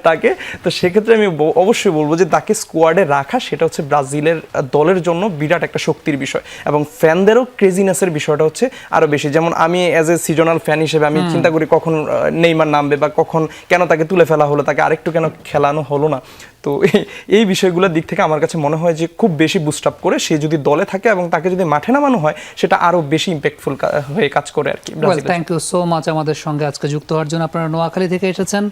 তাকে। তো সেক্ষেত্রে আমি অবশ্যই বলবো যে তাকে স্কোয়াডে রাখা সেটা হচ্ছে ব্রাজিলের দলের জন্য বিরাট একটা শক্তির বিষয়, এবং ফ্যানদেরও ক্রেজিনেসের বিষয়টা হচ্ছে আরও বেশি। যেমন আমি অ্যাজ এ সিজনাল ফ্যান হিসেবে আমি চিন্তা করি কখন নেইমার নামবে, বা কখন কেন তাকে তুলে ফেলা হলো, তাকে আরেকটু কেন খেলানো হলো না। তো এই বিষয়গুলোর দিক থেকে আমার কাছে মনে হয় যে খুব বেশি বুস্ট আপ করে সে যদি দলে থাকে এবং তাকে যদি মাঠে নামানো হয়, সেটা আরো বেশি ইম্প্যাক্টফুল হয়ে কাজ করে আর কি। থ্যাংক ইউ সো মাচ আমাদের সঙ্গে আজকে যুক্ত হওয়ার জন্য। আপনারা নোয়াখালী থেকে এসেছেন,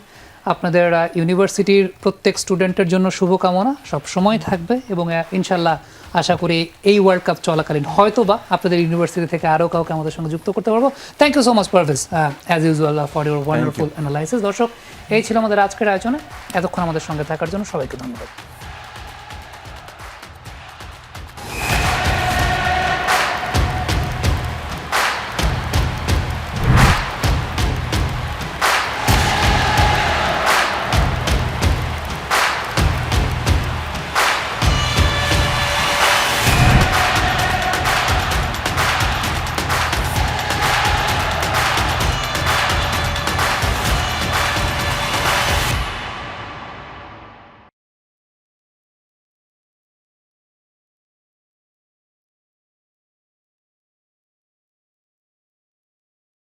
আপনাদের ইউনিভার্সিটির প্রত্যেক স্টুডেন্টের জন্য শুভকামনা সব সময় থাকবে, এবং ইনশাল্লাহ আশা করি এই ওয়ার্ল্ড কাপ চলাকালীন হয়তোবা আপনাদের ইউনিভার্সিটি থেকে আরও কাউকে আমাদের সঙ্গে যুক্ত করতে পারবো। Thank you so much Parvez, as usual, for your wonderful analysis. দর্শক, এই ছিল আমাদের আজকের আয়োজনে। এতক্ষণ আমাদের সঙ্গে থাকার জন্য সবাইকে ধন্যবাদ।